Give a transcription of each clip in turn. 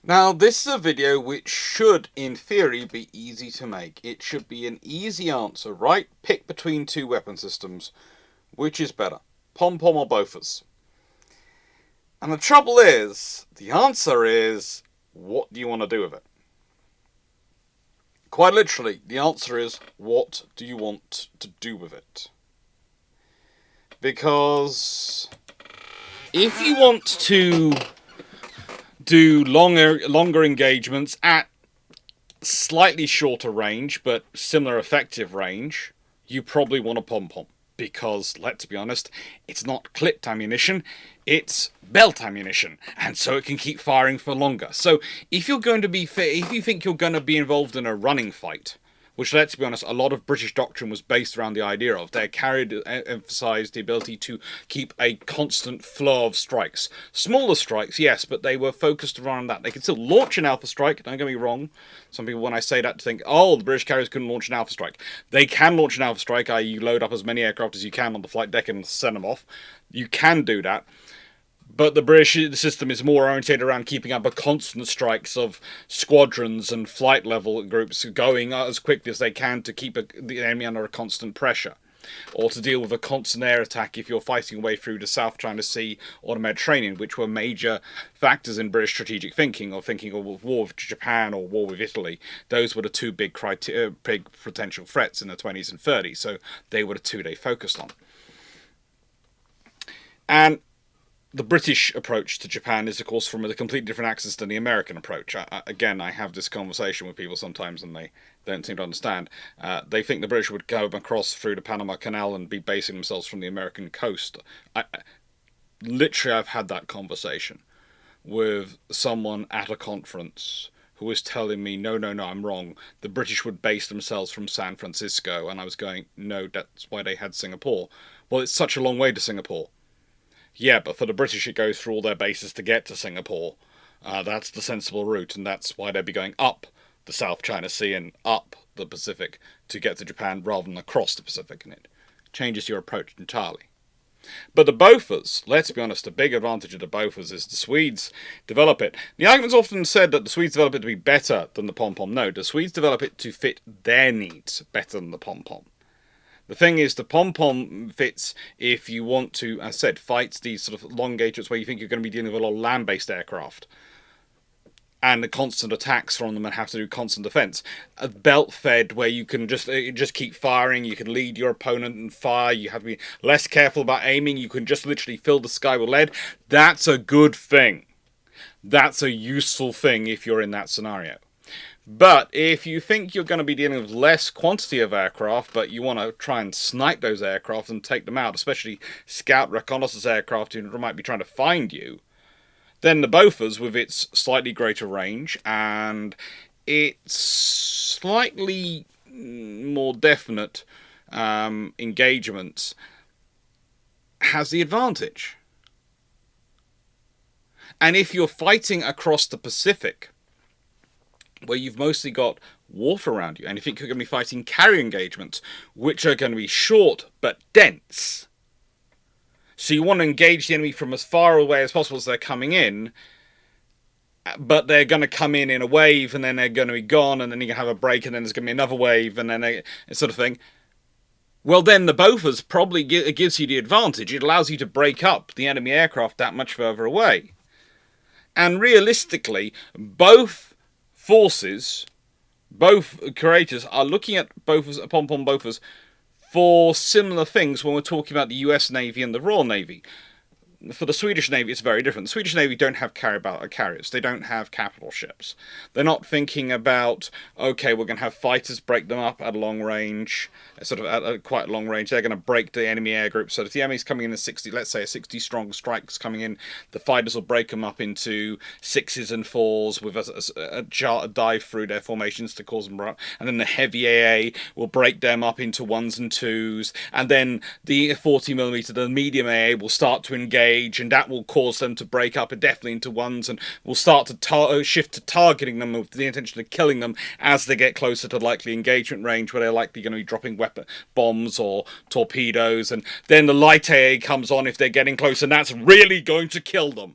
Now, this is a video which should, in theory, be easy to make. It should be an easy answer, right? Pick between two weapon systems. Which is better, Pom-Pom or Bofors? And the trouble is, the answer is, what do you want to do with it? Quite literally, the answer is, what do you want to do with it? Because if you want to do longer engagements at slightly shorter range, but similar effective range, you probably want a Pom-Pom. Because, let's be honest, it's not clipped ammunition, it's belt ammunition, and so it can keep firing for longer. So, if you think you're going to be involved in a running fight, which, let's be honest, a lot of British doctrine was based around the idea of. They emphasised the ability to keep a constant flow of strikes. Smaller strikes, yes, but they were focused around that. They could still launch an Alpha Strike, don't get me wrong. Some people, when I say that, think, oh, the British carriers couldn't launch an Alpha Strike. They can launch an Alpha Strike, i.e. you load up as many aircraft as you can on the flight deck and send them off. You can do that. But the British system is more orientated around keeping up a constant strikes of squadrons and flight level groups going as quickly as they can to keep the enemy under a constant pressure. Or to deal with a constant air attack if you're fighting away through the South China Sea or the Mediterranean, which were major factors in British strategic thinking, or thinking of war with Japan or war with Italy. Those were the two big potential threats in the 20s and 30s, so they were the two they focused on. And the British approach to Japan is, of course, from a completely different axis than the American approach. I have this conversation with people sometimes, and they don't seem to understand. They think the British would go across through the Panama Canal and be basing themselves from the American coast. Literally, I've had that conversation with someone at a conference who was telling me, no, I'm wrong. The British would base themselves from San Francisco. And I was going, no, that's why they had Singapore. Well, it's such a long way to Singapore. Yeah, but for the British, it goes through all their bases to get to Singapore. That's the sensible route, and that's why they'd be going up the South China Sea and up the Pacific to get to Japan rather than across the Pacific, and it changes your approach entirely. But the Bofors, let's be honest, the big advantage of the Bofors is the Swedes develop it. The argument's often said that the Swedes develop it to be better than the Pom-Pom. No, the Swedes develop it to fit their needs better than the Pom-Pom. The thing is, the Pom-Pom fits if you want to, as I said, fight these sort of long engagements where you think you're going to be dealing with a lot of land-based aircraft and the constant attacks from them and have to do constant defense. A belt-fed where you can just keep firing, you can lead your opponent and fire, you have to be less careful about aiming, you can just literally fill the sky with lead. That's a good thing. That's a useful thing if you're in that scenario. But if you think you're going to be dealing with less quantity of aircraft, but you want to try and snipe those aircraft and take them out, especially scout reconnaissance aircraft who might be trying to find you, then the Bofors, with its slightly greater range and its slightly more definite engagements, has the advantage. And if you're fighting across the Pacific, where you've mostly got water around you, and you think you're going to be fighting carrier engagements, which are going to be short but dense. So you want to engage the enemy from as far away as possible as they're coming in, but they're going to come in a wave, and then they're going to be gone, and then you're going to have a break, and then there's going to be another wave, and then sort of thing. Well, then the Bofors probably gives you the advantage. It allows you to break up the enemy aircraft that much further away. And realistically, both forces, both creators, are looking at Bofors, Pom-Pom Bofors for similar things when we're talking about the US Navy and the Royal Navy. For the Swedish Navy, it's very different. The Swedish Navy don't have carriers. They don't have capital ships. They're not thinking about, okay, we're going to have fighters break them up at a long range, sort of at a quite long range. They're going to break the enemy air group. So if the enemy's coming in at 60, let's say a 60-strong strike's coming in, the fighters will break them up into 6s and 4s with a dive through their formations to cause them up. And then the heavy AA will break them up into 1s and 2s. And then the 40mm, the medium AA, will start to engage, and that will cause them to break up definitely into 1s, and will start to shift to targeting them with the intention of killing them as they get closer to likely engagement range, where they're likely going to be dropping bombs or torpedoes, and then the light AA comes on if they're getting close, and that's really going to kill them.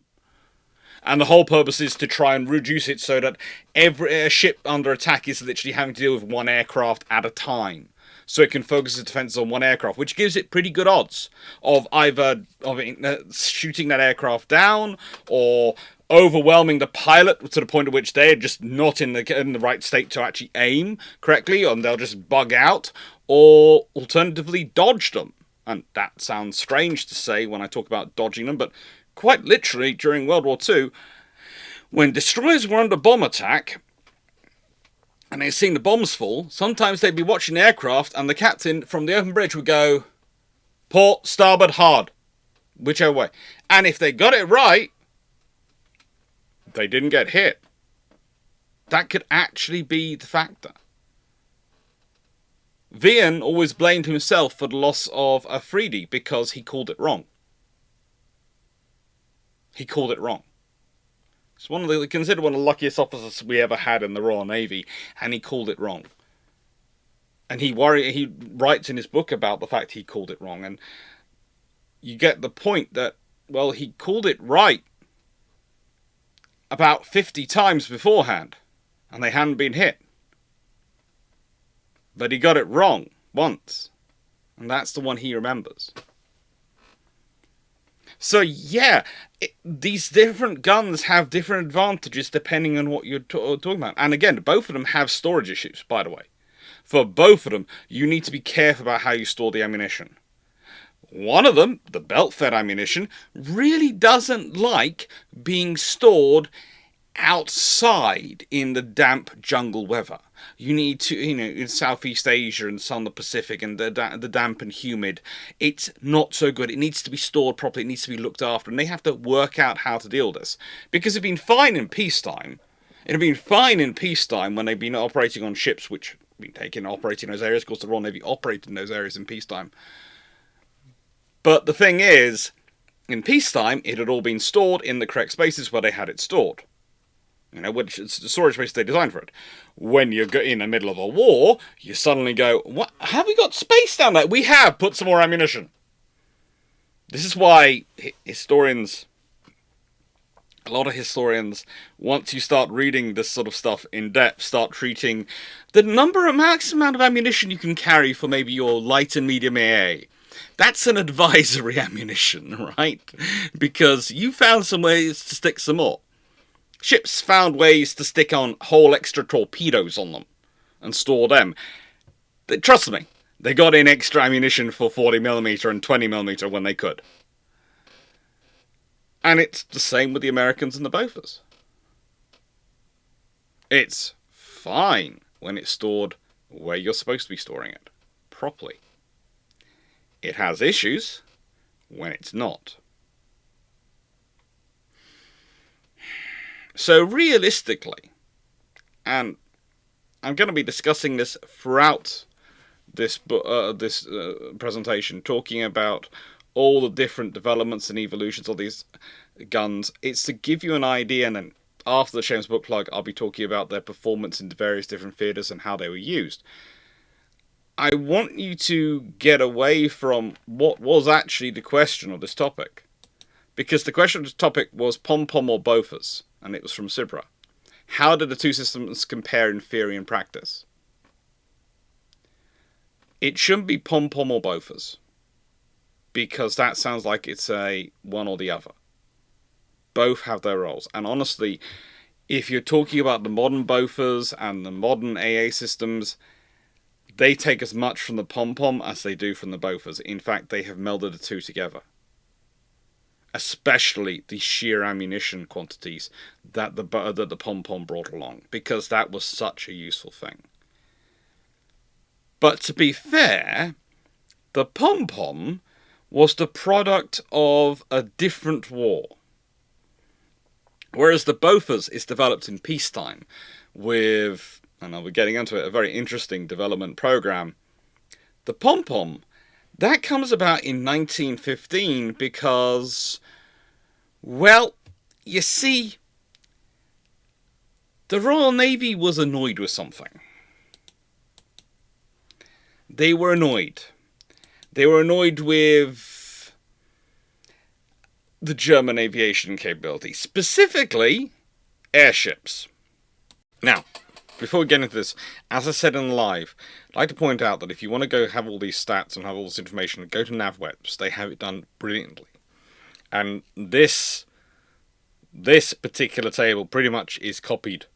And the whole purpose is to try and reduce it so that every ship under attack is literally having to deal with one aircraft at a time. So it can focus its defenses on one aircraft, which gives it pretty good odds of either shooting that aircraft down or overwhelming the pilot to the point at which they're just not in the right state to actually aim correctly, and they'll just bug out, or alternatively dodge them. And that sounds strange to say when I talk about dodging them, but quite literally during World War II, when destroyers were under bomb attack and they'd seen the bombs fall, sometimes they'd be watching the aircraft and the captain from the open bridge would go, port, starboard, hard, whichever way. And if they got it right, they didn't get hit. That could actually be the factor. Vian always blamed himself for the loss of Afridi because he called it wrong. He called it wrong. It's considered one of the luckiest officers we ever had in the Royal Navy, and he called it wrong. And he writes in his book about the fact he called it wrong, and you get the point that, well, he called it right about 50 times beforehand, and they hadn't been hit. But he got it wrong once, and that's the one he remembers. So yeah, these different guns have different advantages depending on what you're talking about. And again, both of them have storage issues, by the way. For both of them, you need to be careful about how you store the ammunition. One of them, the belt-fed ammunition, really doesn't like being stored outside in the damp jungle weather. You need to, in Southeast Asia and some of the Pacific and the damp and humid, it's not so good. It needs to be stored properly. It needs to be looked after. And they have to work out how to deal with this. Because it'd been fine in peacetime. It'd been fine in peacetime when they've been operating on ships which have been taken operating in those areas. Of course, the Royal Navy operated in those areas in peacetime. But the thing is, in peacetime, it had all been stored in the correct spaces where they had it stored. Which is the storage space they designed for it. When you're in the middle of a war, you suddenly go, "What? Have we got space down there? We have! Put some more ammunition." This is why historians, a lot of historians, once you start reading this sort of stuff in depth, start treating the max amount of ammunition you can carry for maybe your light and medium AA. That's an advisory ammunition, right? Because you found some ways to stick some more. Ships found ways to stick on whole extra torpedoes on them and store them. Trust me, they got in extra ammunition for 40mm and 20mm when they could. And it's the same with the Americans and the Bofors. It's fine when it's stored where you're supposed to be storing it, properly. It has issues when it's not. So realistically, and I'm going to be discussing this throughout this presentation, talking about all the different developments and evolutions of these guns. It's to give you an idea, and then after the Shameless book plug, I'll be talking about their performance in various different theatres and how they were used. I want you to get away from what was actually the question of this topic. Because the question of this topic was Pom-Pom or Bofors, and it was from Sibra. How did the two systems compare in theory and practice? It shouldn't be Pom-Pom or Bofors, because that sounds like it's a one or the other. Both have their roles, and honestly, if you're talking about the modern Bofors and the modern AA systems, they take as much from the Pom-Pom as they do from the Bofors. In fact, they have melded the two together. Especially the sheer ammunition quantities that the Pom-Pom brought along, because that was such a useful thing. But to be fair, the Pom-Pom was the product of a different war. Whereas the Bofors is developed in peacetime with, and I'll be getting into it, a very interesting development program. The Pom-Pom, that comes about in 1915 because, well, you see, the Royal Navy was annoyed with something. They were annoyed. They were annoyed with the German aviation capability, specifically airships. Now, before we get into this, as I said in live, I'd like to point out that if you want to go have all these stats and have all this information, go to NavWebs. They have it done brilliantly. And this particular table pretty much is copied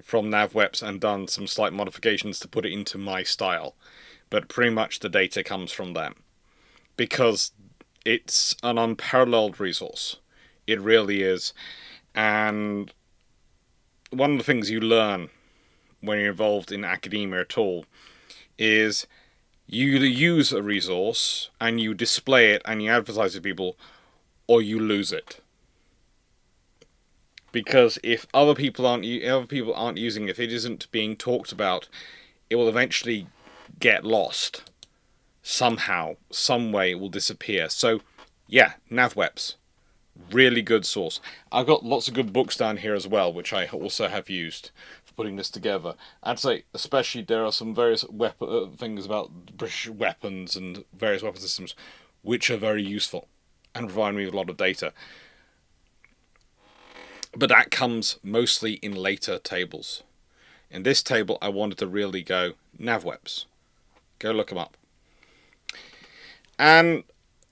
from NavWebs and done some slight modifications to put it into my style. But pretty much the data comes from them. Because it's an unparalleled resource. It really is. And one of the things you learn when you're involved in academia at all is you either use a resource and you display it and you advertise it to people, or you lose it. Because if other people aren't using it, if it isn't being talked about, it will eventually get lost. Somehow, some way, it will disappear. So, yeah, NavWebs. Really good source. I've got lots of good books down here as well, which I also have used for putting this together. I'd say, especially, there are some various things about British weapons and various weapon systems, which are very useful and provide me with a lot of data. But that comes mostly in later tables. In this table, I wanted to really go NavWebs. Go look them up. And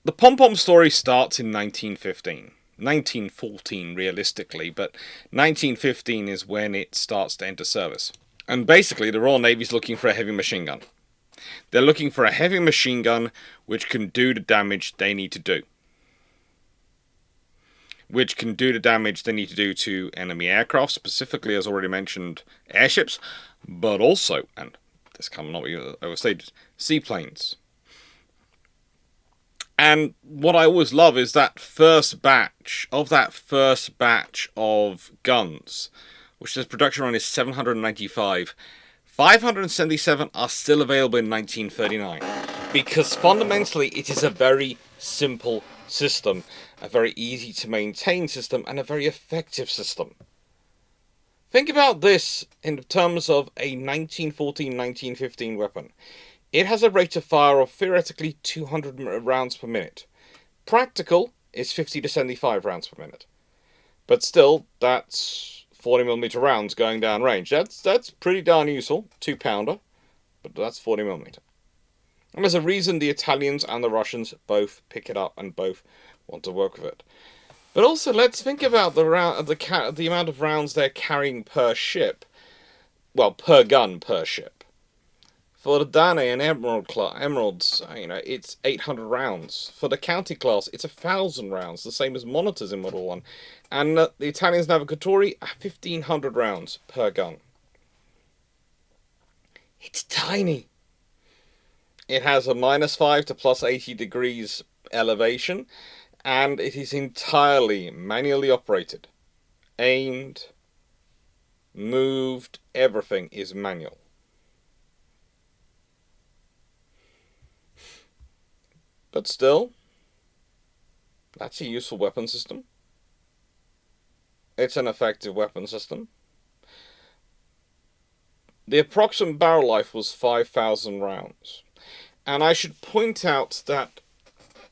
the Pom-Pom story starts in 1915. 1914, realistically, but 1915 is when it starts to enter service. And basically, the Royal Navy's looking for a heavy machine gun. They're looking for a heavy machine gun which can do the damage they need to do. Which can do the damage they need to do to enemy aircraft, specifically, as already mentioned, airships, but also, and this cannot be overstated, seaplanes. And what I always love is that first batch of guns, which says production run is 795. 577 are still available in 1939. Because fundamentally it is a very simple system, a very easy to maintain system, and a very effective system. Think about this in terms of a 1914-1915 weapon. It has a rate of fire of theoretically 200 rounds per minute. Practical is 50 to 75 rounds per minute. But still, that's 40mm rounds going down range. That's pretty darn useful. 2-pounder. But that's 40mm. And there's a reason the Italians and the Russians both pick it up and both want to work with it. But also, let's think about the amount of rounds they're carrying per ship. Well, per gun per ship. For the Dane and Emeralds, it's 800 rounds. For the County class, it's 1,000 rounds, the same as monitors in Model 1. And the Italian's Navigatori, 1,500 rounds per gun. It's tiny. It has a -5 to +80 degrees elevation, and it is entirely manually operated. Aimed, moved, everything is manual. But still, that's a useful weapon system. It's an effective weapon system. The approximate barrel life was 5,000 rounds. And I should point out that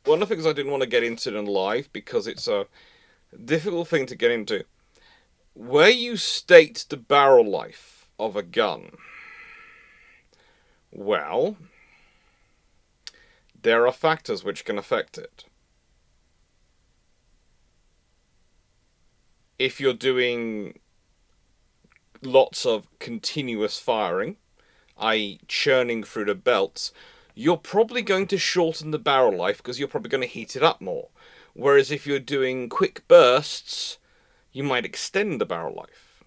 one of the things I didn't want to get into in live, because it's a difficult thing to get into, where you state the barrel life of a gun, well, there are factors which can affect it. If you're doing lots of continuous firing, i.e. churning through the belts, you're probably going to shorten the barrel life because you're probably going to heat it up more. Whereas if you're doing quick bursts, you might extend the barrel life.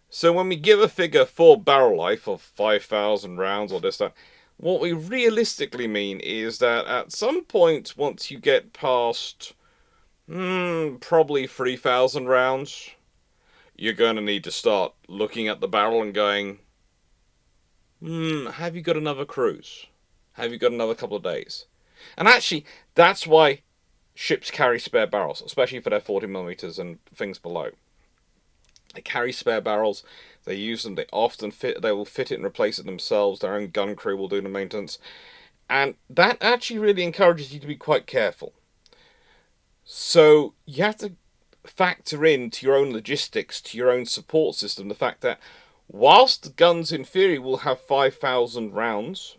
So when we give a figure for barrel life of 5,000 rounds or this, that, what we realistically mean is that at some point, once you get past probably 3,000 rounds, you're going to need to start looking at the barrel and going, have you got another cruise? Have you got another couple of days? And actually, that's why ships carry spare barrels, especially for their 40mm and things below. They carry spare barrels, they use them, they will fit it and replace it themselves, their own gun crew will do the maintenance, and that actually really encourages you to be quite careful. So you have to factor in to your own logistics, to your own support system, the fact that whilst the guns in theory will have 5,000 rounds,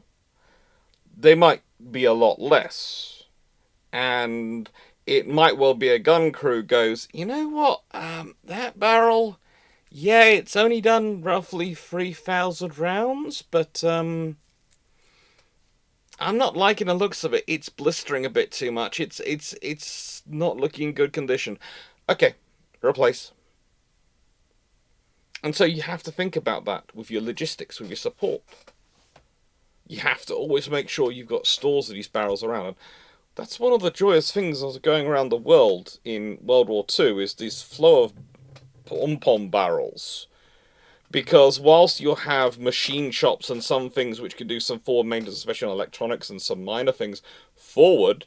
they might be a lot less. And it might well be a gun crew goes, you know what, that barrel, yeah, it's only done roughly 3,000 rounds, but I'm not liking the looks of it. It's blistering a bit too much. It's not looking in good condition. Okay, replace. And so you have to think about that with your logistics, with your support. You have to always make sure you've got stores of these barrels around. And that's one of the joyous things as going around the world in World War II is this flow of Pom-Pom barrels. Because whilst you'll have machine shops and some things which can do some forward maintenance, especially on electronics and some minor things forward,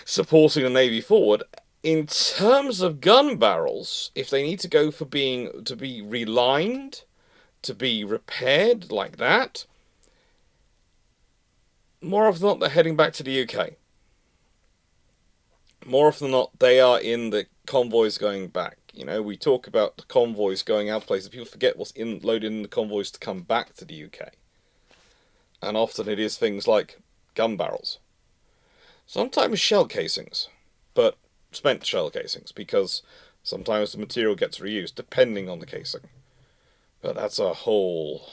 supporting the Navy forward, in terms of gun barrels, if they need to go for being to be relined, to be repaired like that, more often than not they're heading back to the UK. More often than not, they are in the convoys going back. You know, we talk about the convoys going out places. People forget what's loaded in the convoys to come back to the UK. And often it is things like gun barrels. Sometimes shell casings, but spent shell casings, because sometimes the material gets reused, depending on the casing. But that's a whole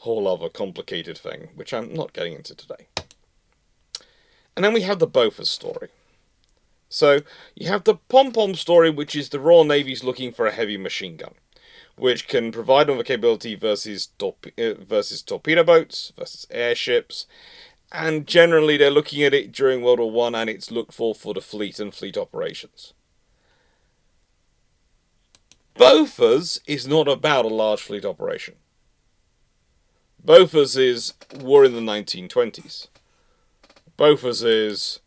other complicated thing, which I'm not getting into today. And then we have the Bofors story. So you have the Pom-Pom story, which is the Royal Navy's looking for a heavy machine gun, which can provide them with capability versus torpedo boats, versus airships, and generally they're looking at it during World War One, and it's looked for the fleet and fleet operations. Bofors is not about a large fleet operation. Bofors is war in the 1920s. Bofors is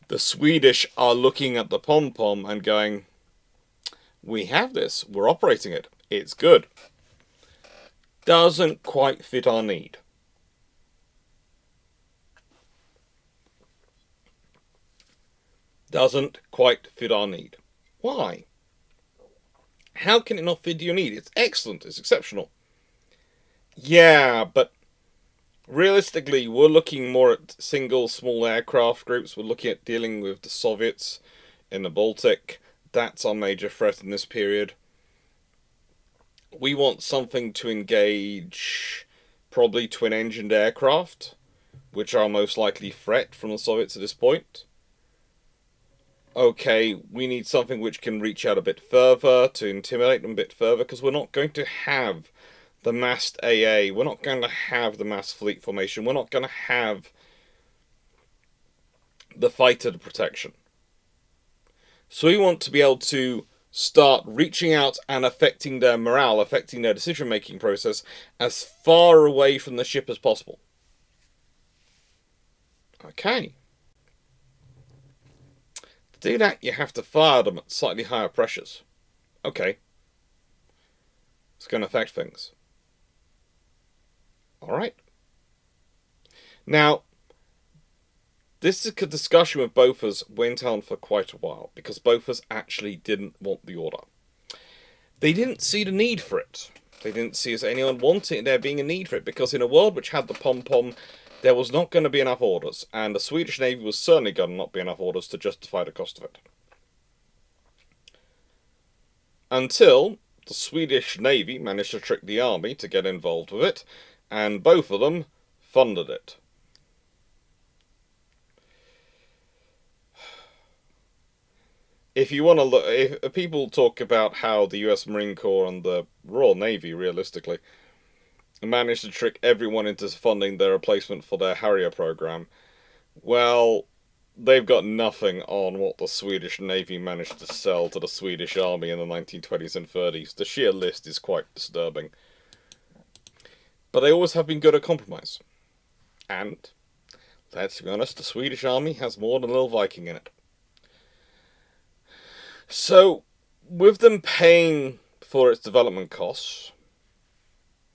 the Swedish are looking at the Pom-Pom and going, we have this, we're operating it, it's good. Doesn't quite fit our need. Doesn't quite fit our need. Why? How can it not fit your need? It's excellent, it's exceptional. Yeah, but realistically, we're looking more at single small aircraft groups. We're looking at dealing with the Soviets in the Baltic. That's our major threat in this period. We want something to engage probably twin-engined aircraft, which are our most likely threat from the Soviets at this point. Okay, we need something which can reach out a bit further to intimidate them a bit further, because we're not going to have the massed AA, we're not going to have the mass fleet formation, we're not going to have the fighter protection. So we want to be able to start reaching out and affecting their morale, affecting their decision-making process as far away from the ship as possible. Okay. To do that, you have to fire them at slightly higher pressures. Okay. It's going to affect things. Alright. Now, this discussion with Bofors went on for quite a while, because Bofors actually didn't want the order. They didn't see the need for it. They didn't see as anyone wanting there being a need for it, because in a world which had the Pom-Pom, there was not going to be enough orders, and the Swedish Navy was certainly going to not be enough orders to justify the cost of it. Until the Swedish Navy managed to trick the army to get involved with it, and both of them funded it. If you want to look, if people talk about how the US Marine Corps and the Royal Navy, realistically, managed to trick everyone into funding their replacement for their Harrier program, well, they've got nothing on what the Swedish Navy managed to sell to the Swedish Army in the 1920s and 30s. The sheer list is quite disturbing. But they always have been good at compromise. And, let's be honest, the Swedish Army has more than a little Viking in it. So, with them paying for its development costs,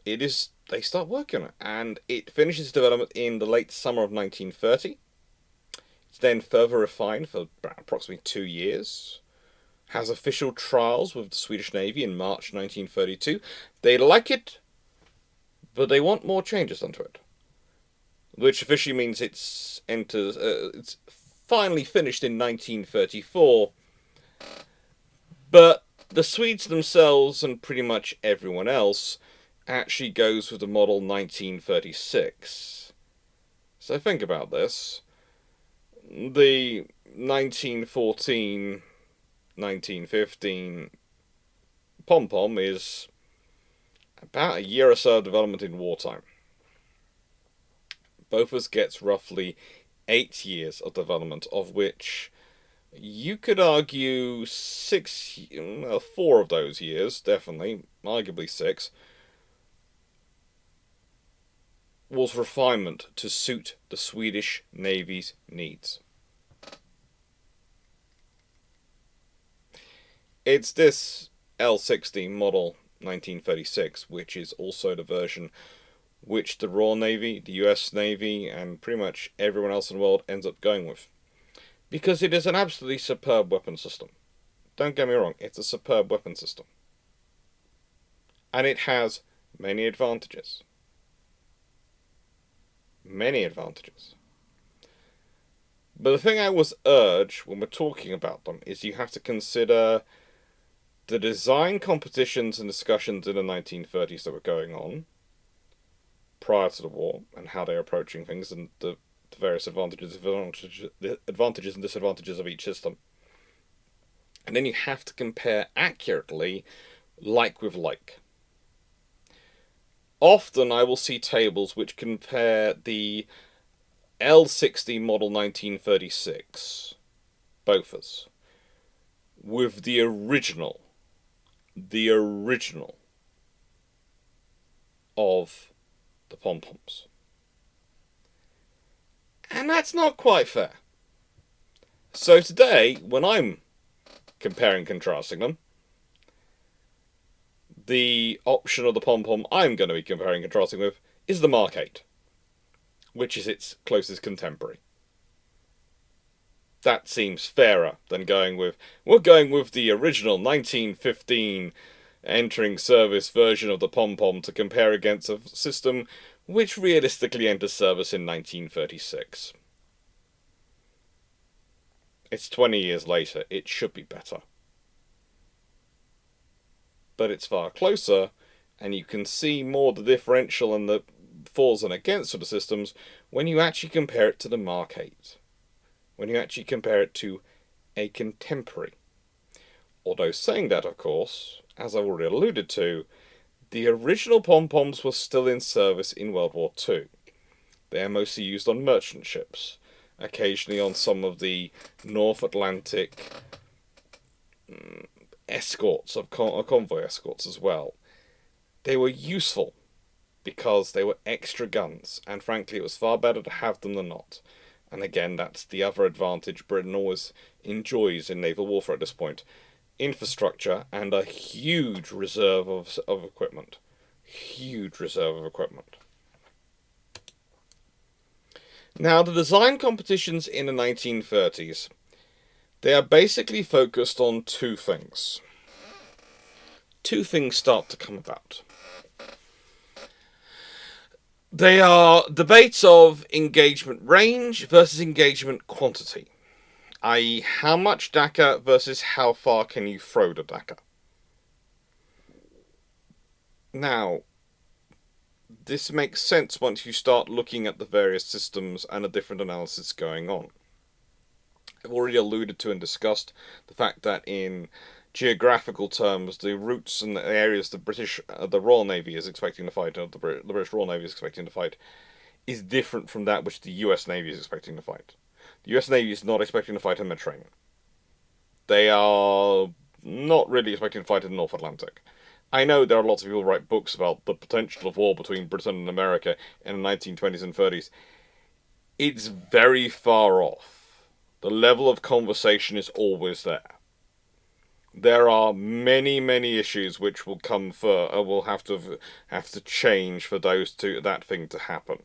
they start working on it, and it finishes development in the late summer of 1930. It's then further refined for approximately 2 years. Has official trials with the Swedish Navy in March 1932. They like it, but they want more changes done to it. Which officially means it's finally finished in 1934. But the Swedes themselves and pretty much everyone else actually goes with the model 1936. So think about this. The 1914, 1915 Pom-Pom is about a year or so of development in wartime. Bofors gets roughly 8 years of development, of which you could argue 4 of those years, definitely, arguably 6, was refinement to suit the Swedish Navy's needs. It's this L-60 model 1936, which is also the version which the Royal Navy, the US Navy, and pretty much everyone else in the world ends up going with. Because it is an absolutely superb weapon system. Don't get me wrong, it's a superb weapon system. And it has many advantages. Many advantages. But the thing I always urge when we're talking about them is you have to consider the design competitions and discussions in the 1930s that were going on prior to the war, and how they're approaching things, and the various advantages and disadvantages of each system. And then you have to compare accurately like with like. Often I will see tables which compare the L-60 model 1936 Bofors with the original of the Pom-Poms. And that's not quite fair. So today, when I'm comparing and contrasting them, the option of the Pom-Pom I'm going to be comparing and contrasting with is the Mark 8, which is its closest contemporary. That seems fairer than we're going with the original 1915 entering service version of the Pom-Pom to compare against a system which realistically enters service in 1936. It's 20 years later, it should be better. But it's far closer, and you can see more the differential and the fors and against of the systems when you actually compare it to the Mark 8. When you actually compare it to a contemporary. Although saying that, of course, as I've already alluded to, the original Pom-Poms were still in service in World War II. They are mostly used on merchant ships, occasionally on some of the North Atlantic escorts, convoy escorts as well. They were useful because they were extra guns, and frankly it was far better to have them than not. And again, that's the other advantage Britain always enjoys in naval warfare at this point. Infrastructure and a huge reserve of equipment. Huge reserve of equipment. Now, the design competitions in the 1930s, they are basically focused on two things. Two things start to come about. They are debates of engagement range versus engagement quantity, i.e. how much Daka versus how far can you throw the Daka. Now, this makes sense once you start looking at the various systems and the different analysis going on. I've already alluded to and discussed the fact that in geographical terms, the routes and the areas the Royal Navy is expecting to fight, or the British Royal Navy is expecting to fight, is different from that which the US Navy is expecting to fight. The US Navy is not expecting to fight in the Mediterranean. They are not really expecting to fight in the North Atlantic. I know there are lots of people who write books about the potential of war between Britain and America in the 1920s and 30s. It's very far off. The level of conversation is always there. There are many, many issues which will will have to change for that thing to happen,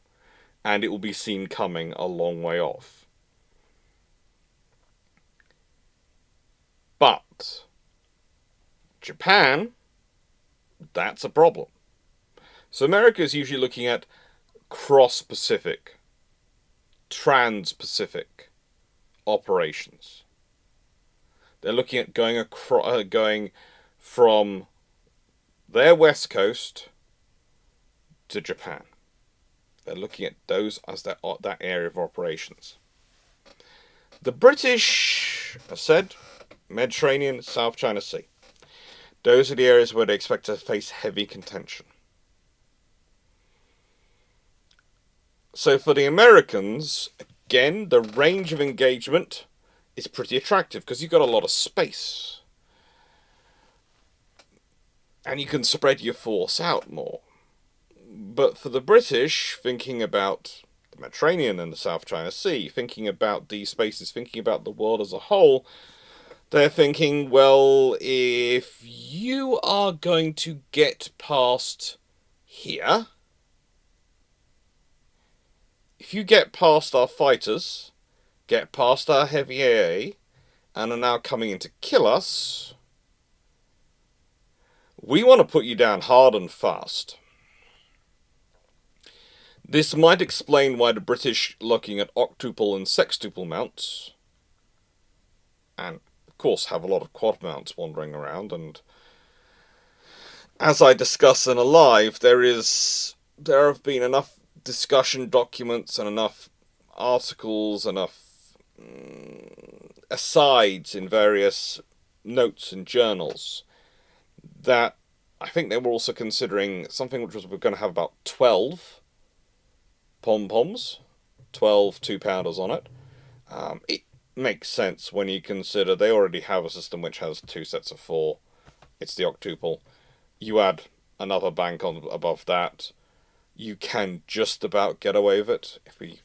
and it will be seen coming a long way off. But Japan, that's a problem. So America is usually looking at cross-Pacific, trans-Pacific operations. They're looking at going from their west coast to Japan. They're looking at those as that area of operations. The British, as said, Mediterranean, South China Sea. Those are the areas where they expect to face heavy contention. So for the Americans, again, the range of engagement is pretty attractive because you've got a lot of space. And you can spread your force out more. But for the British, thinking about the Mediterranean and the South China Sea, thinking about these spaces, thinking about the world as a whole, they're thinking, well, if you are going to get past here, if you get past our fighters, get past our heavy AA, and are now coming in to kill us, we want to put you down hard and fast. This might explain why the British are looking at octuple and sextuple mounts, and of course have a lot of quad mounts wandering around, and as I discuss in a live, there have been enough discussion documents and enough articles, enough asides in various notes and journals that I think they were also considering something which was we're going to have about 12 Pom-Poms, 12 2-pounders on it. It makes sense when you consider they already have a system which has 2 sets of 4. It's the octuple. You add another bank on above that, you can just about get away with it. If we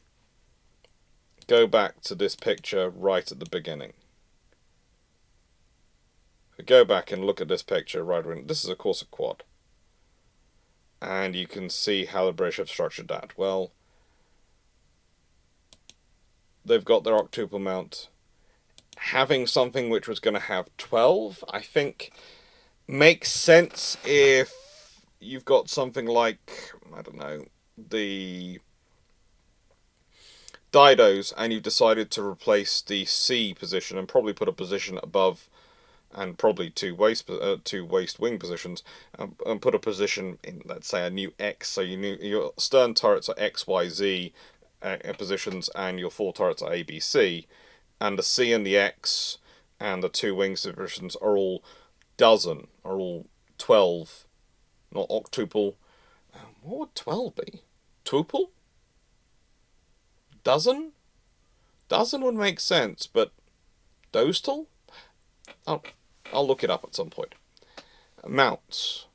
go back to this picture right at the beginning. If we go back and look at this picture right when this is of course a quad. And you can see how the British have structured that. Well, they've got their octuple mount. Having something which was going to have 12, I think, makes sense if you've got something like, I don't know, the Didos, and you've decided to replace the C position and probably put a position above, and probably two waist wing positions, and put a position in, let's say, a new X. So your stern turrets are X, Y, Z positions, and your fore turrets are A, B, C, and the C and the X and the 2 wing positions are all dozen, are all 12, not octuple. What would 12 be? Tuple? Dozen? Dozen would make sense, but dostal? I'll look it up at some point. Mounts.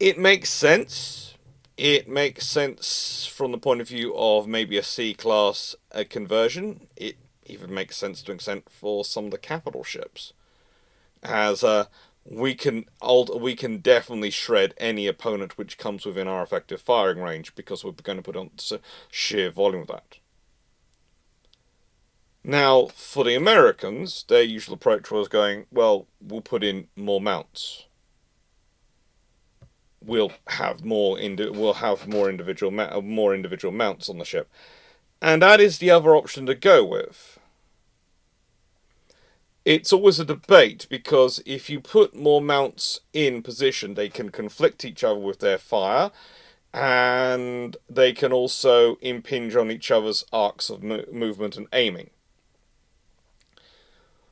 It makes sense. It makes sense from the point of view of maybe a C-class conversion. It even makes sense to an extent for some of the capital ships. As we can definitely shred any opponent which comes within our effective firing range because we're going to put on sheer volume of that. Now, for the Americans, their usual approach was going, well, we'll put in more mounts. We'll have more individual mounts on the ship, and that is the other option to go with. It's always a debate because if you put more mounts in position, they can conflict each other with their fire, and they can also impinge on each other's arcs of movement and aiming.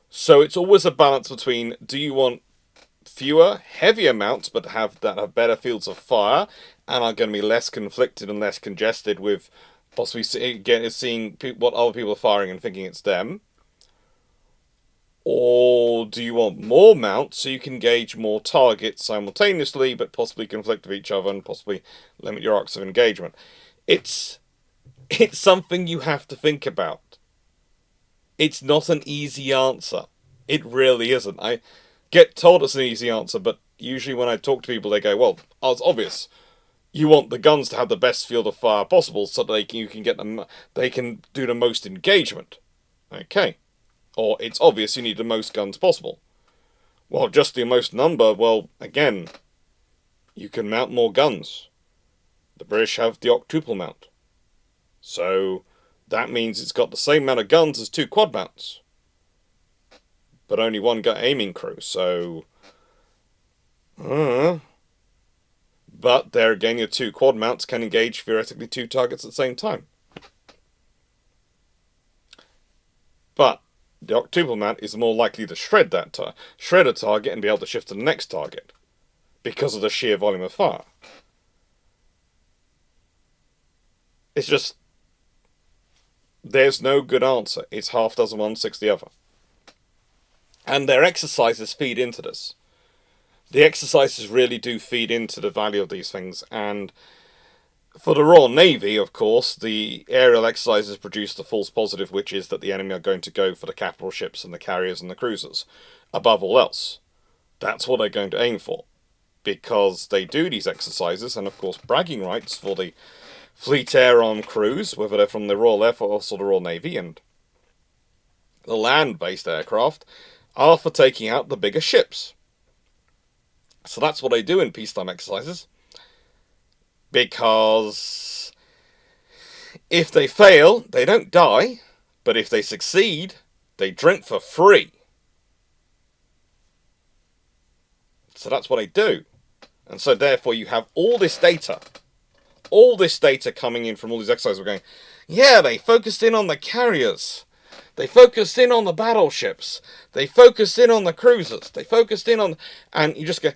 So it's always a balance between, do you want fewer, heavier mounts, but that have better fields of fire, and are going to be less conflicted and less congested with possibly seeing what other people are firing and thinking it's them? Or do you want more mounts so you can engage more targets simultaneously, but possibly conflict with each other and possibly limit your arcs of engagement? It's something you have to think about. It's not an easy answer. It really isn't. I get told it's an easy answer, but usually when I talk to people, they go, well, it's obvious. You want the guns to have the best field of fire possible so that they can do the most engagement. Okay. Or it's obvious you need the most guns possible. Well, just the most number, well, again, you can mount more guns. The British have the octuple mount. So that means it's got the same amount of guns as two quad mounts. But only one got aiming crew, so... But there again, your two quad mounts can engage theoretically two targets at the same time. But the octuple mount is more likely to shred a target and be able to shift to the next target because of the sheer volume of fire. It's just there's no good answer. It's half dozen one, six the other. And their exercises feed into this. The exercises really do feed into the value of these things, and for the Royal Navy, of course, the aerial exercises produce the false positive, which is that the enemy are going to go for the capital ships and the carriers and the cruisers, above all else. That's what they're going to aim for, because they do these exercises, and of course bragging rights for the Fleet Air Arm crews, whether they're from the Royal Air Force or the Royal Navy, and the land-based aircraft, are for taking out the bigger ships. So that's what they do in peacetime exercises. Because if they fail, they don't die. But if they succeed, they drink for free. So that's what they do. And so therefore you have all this data coming in from all these exercises. We're going, yeah, they focused in on the carriers. They focused in on the battleships. They focused in on the cruisers. They focused in on... And you just go,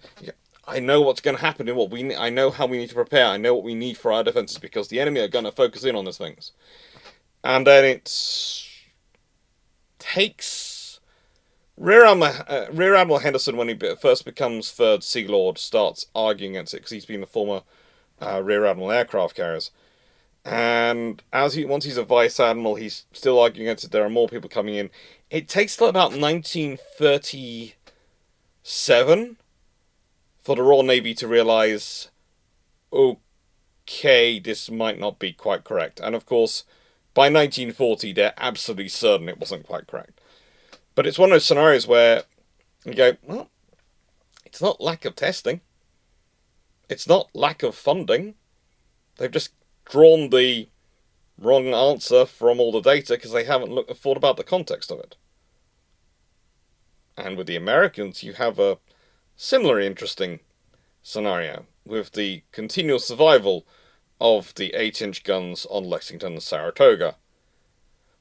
I know what's going to happen and I know how we need to prepare. I know what we need for our defenses because the enemy are going to focus in on these things. And then it takes... Rear Admiral Henderson, when he first becomes Third Sea Lord, starts arguing against it because he's been the former Rear Admiral aircraft carriers. And once he's a Vice Admiral, he's still arguing against it. There are more people coming in. It takes till about 1937 for the Royal Navy to realise, okay, this might not be quite correct. And of course, by 1940, they're absolutely certain it wasn't quite correct. But it's one of those scenarios where you go, well, it's not lack of testing. It's not lack of funding. They've just drawn the wrong answer from all the data because they haven't thought about the context of it. And with the Americans, you have a similarly interesting scenario with the continual survival of the 8-inch guns on Lexington and Saratoga,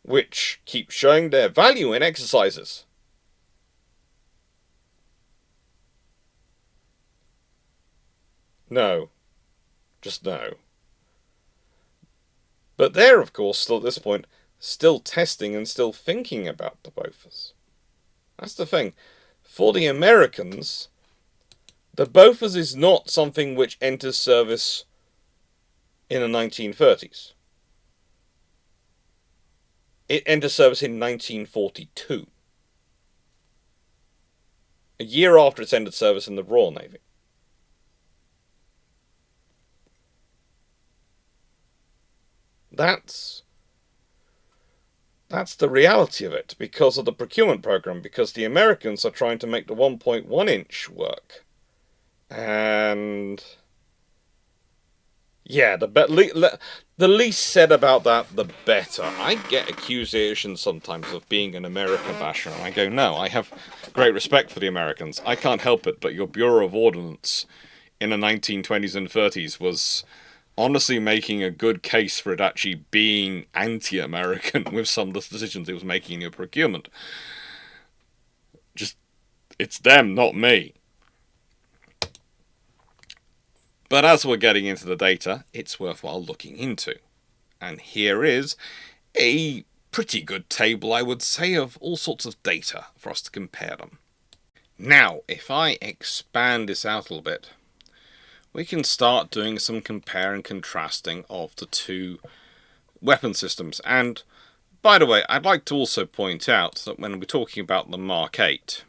which keep showing their value in exercises. No. Just no. But they're, of course, still at this point, still testing and still thinking about the Bofors. That's the thing. For the Americans, the Bofors is not something which enters service in the 1930s. It enters service in 1942. A year after it's entered service in the Royal Navy. That's the reality of it, because of the procurement program, because the Americans are trying to make the 1.1 inch work. And yeah, the least said about that, the better. I get accusations sometimes of being an America basher, and I go, no, I have great respect for the Americans. I can't help it, but your Bureau of Ordnance in the 1920s and 30s was honestly making a good case for it actually being anti-American with some of the decisions it was making in your procurement. Just, it's them, not me. But as we're getting into the data, it's worthwhile looking into. And here is a pretty good table, I would say, of all sorts of data for us to compare them. Now, if I expand this out a little bit, we can start doing some compare and contrasting of the two weapon systems. And, by the way, I'd like to also point out that when we're talking about the Mark 8,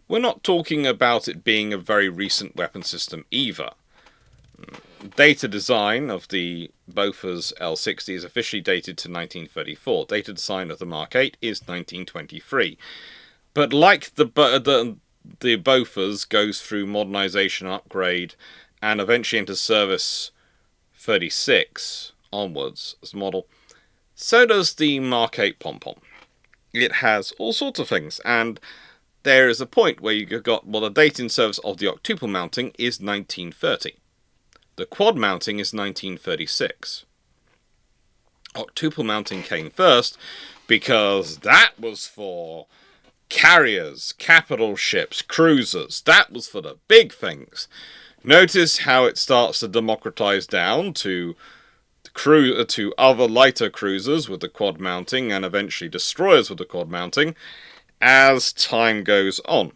we're not talking about it being a very recent weapon system either. data design of the Bofors L60 is officially dated to 1934. Data design of the Mark 8 is 1923. But like the Bofors goes through modernisation, upgrade, and eventually enters service 36 onwards as a model, so does the Mark 8 Pom-Pom. It has all sorts of things, and there is a point where you've got, well, the date in service of the octuple mounting is 1930. The quad mounting is 1936. Octuple mounting came first because that was for carriers, capital ships, cruisers. That was for the big things. Notice how it starts to democratize down to other lighter cruisers with the quad mounting and eventually destroyers with the quad mounting as time goes on.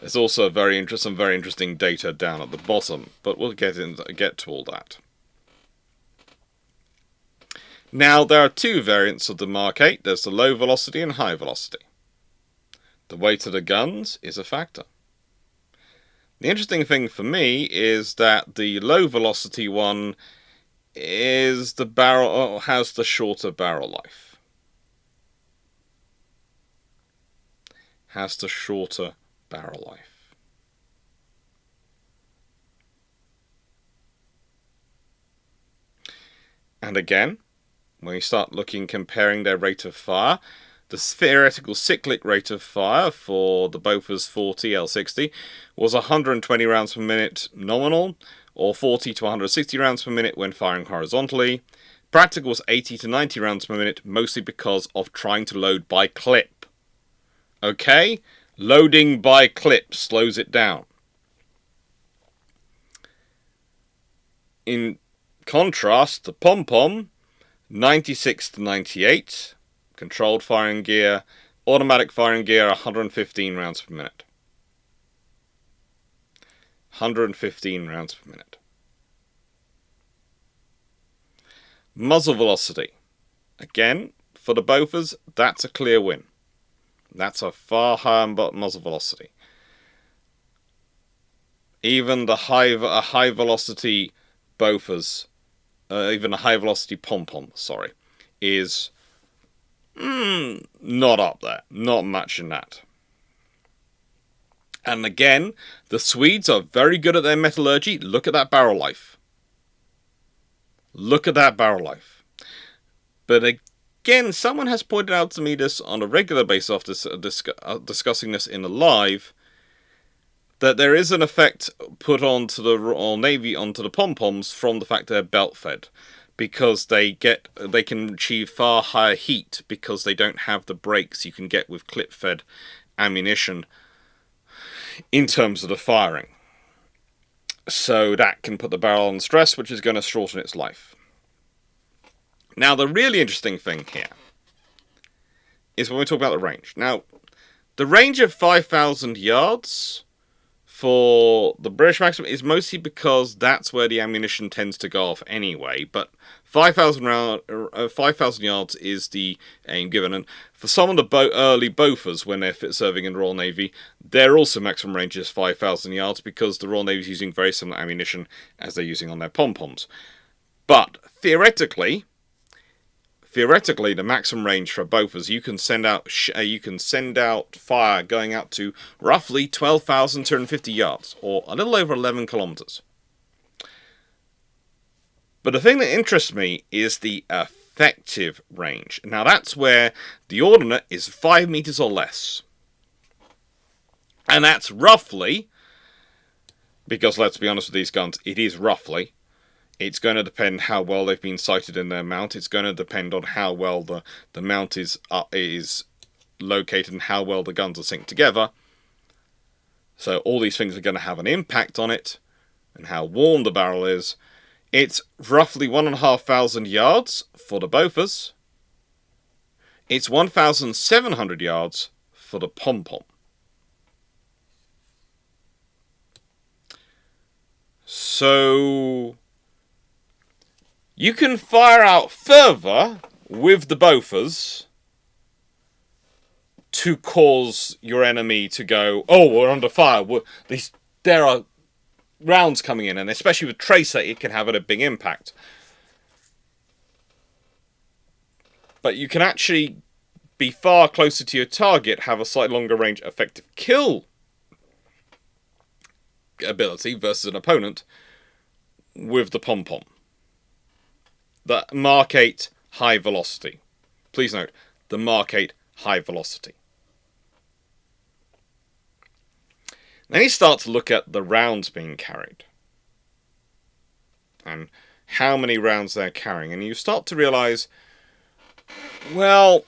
There's also some very interesting data down at the bottom, but we'll get to all that. Now, there are two variants of the Mark 8. There's the low velocity and high velocity. The weight of the guns is a factor. The interesting thing for me is that the low velocity one is has the shorter barrel life. Has the shorter barrel life. And again, when you start comparing their rate of fire, the theoretical cyclic rate of fire for the Bofors 40 L60 was 120 rounds per minute nominal, or 40 to 160 rounds per minute when firing horizontally. Practical was 80 to 90 rounds per minute, mostly because of trying to load by clip. Okay? Loading by clip slows it down. In contrast, the Pom-Pom, 96 to 98, controlled firing gear, automatic firing gear, 115 rounds per minute. 115 rounds per minute. Muzzle velocity. Again, for the Bofors, that's a clear win. That's a far higher muzzle velocity. Even the high velocity Bofors, even a high velocity Pom-Pom, is not up there. Not much in that. And again, the Swedes are very good at their metallurgy. Look at that barrel life. Look at that barrel life. But again, someone has pointed out to me this on a regular basis after discussing this in a live, that there is an effect put onto the Royal Navy, onto the Pom-Poms, from the fact they're belt fed. Because they can achieve far higher heat because they don't have the brakes you can get with clip-fed ammunition in terms of the firing. So that can put the barrel on stress, which is going to shorten its life. Now, the really interesting thing here is when we talk about the range. Now, the range of 5,000 yards for the British maximum is mostly because that's where the ammunition tends to go off anyway, but 5,000 yards is the aim given. And for some of the early Bofors, when they're serving in the Royal Navy, their also maximum range is 5,000 yards because the Royal Navy is using very similar ammunition as they're using on their Pom-Poms. But theoretically, the maximum range for Bofors, you can send out fire going out to roughly 12,250 yards, or a little over 11 kilometers. But the thing that interests me is the effective range. Now that's where the ordinate is 5 meters or less. And that's roughly, because let's be honest with these guns, it is roughly. It's going to depend how well they've been sighted in their mount. It's going to depend on how well the mount is located and how well the guns are synced together. So all these things are going to have an impact on it, and how worn the barrel is. It's roughly 1,500 yards for the Bofors. It's 1,700 yards for the Pom-Pom. So you can fire out further with the Bofors to cause your enemy to go, oh, we're under fire. There are rounds coming in, and especially with tracer, it can have a big impact. But you can actually be far closer to your target, have a slightly longer range effective kill ability versus an opponent with the Pom-Pom. The Mark 8 high velocity. Please note, the Mark 8 high velocity. Then you start to look at the rounds being carried. And how many rounds they're carrying. And you start to realise, well,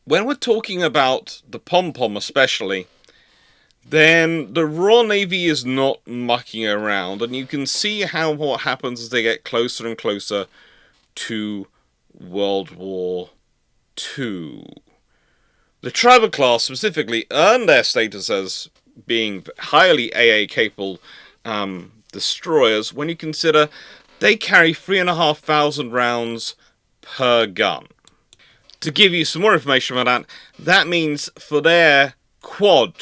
when we're talking about the Pom-Pom especially, then the Royal Navy is not mucking around, and you can see how what happens as they get closer and closer to World War II. The Tribal class specifically earned their status as being highly AA capable destroyers when you consider they carry 3,500 rounds per gun. To give you some more information about that, that means for their quad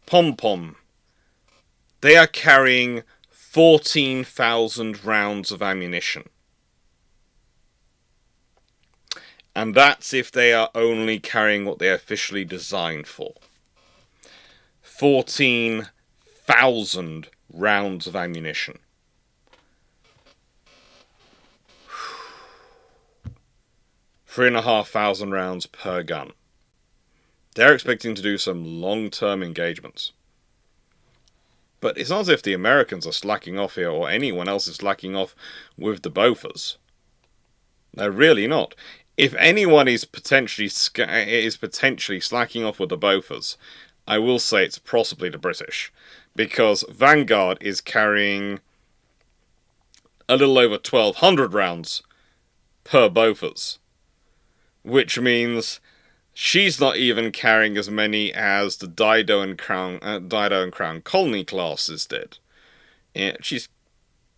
Pom-Pom, they are carrying 14,000 rounds of ammunition. And that's if they are only carrying what they're officially designed for. 14,000 rounds of ammunition. 3,500 rounds per gun. They're expecting to do some long-term engagements. But it's not as if the Americans are slacking off here, or anyone else is slacking off with the Bofors. They're really not. If anyone is potentially slacking off with the Bofors, I will say it's possibly the British. Because Vanguard is carrying a little over 1,200 rounds per Bofors. Which means she's not even carrying as many as the Dido and Crown Colony classes did. She's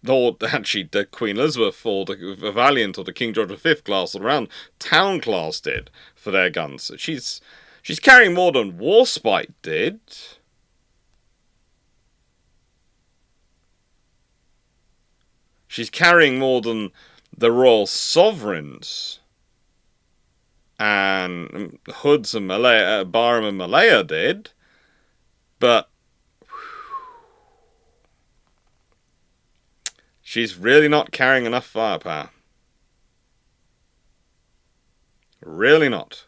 or actually the Queen Elizabeth or the Valiant or the King George V class or around Town class did for their guns. She's carrying more than Warspite did. She's carrying more than the Royal Sovereigns and Hoods and Malaya, Barham and Malaya did, but she's really not carrying enough firepower. Really not.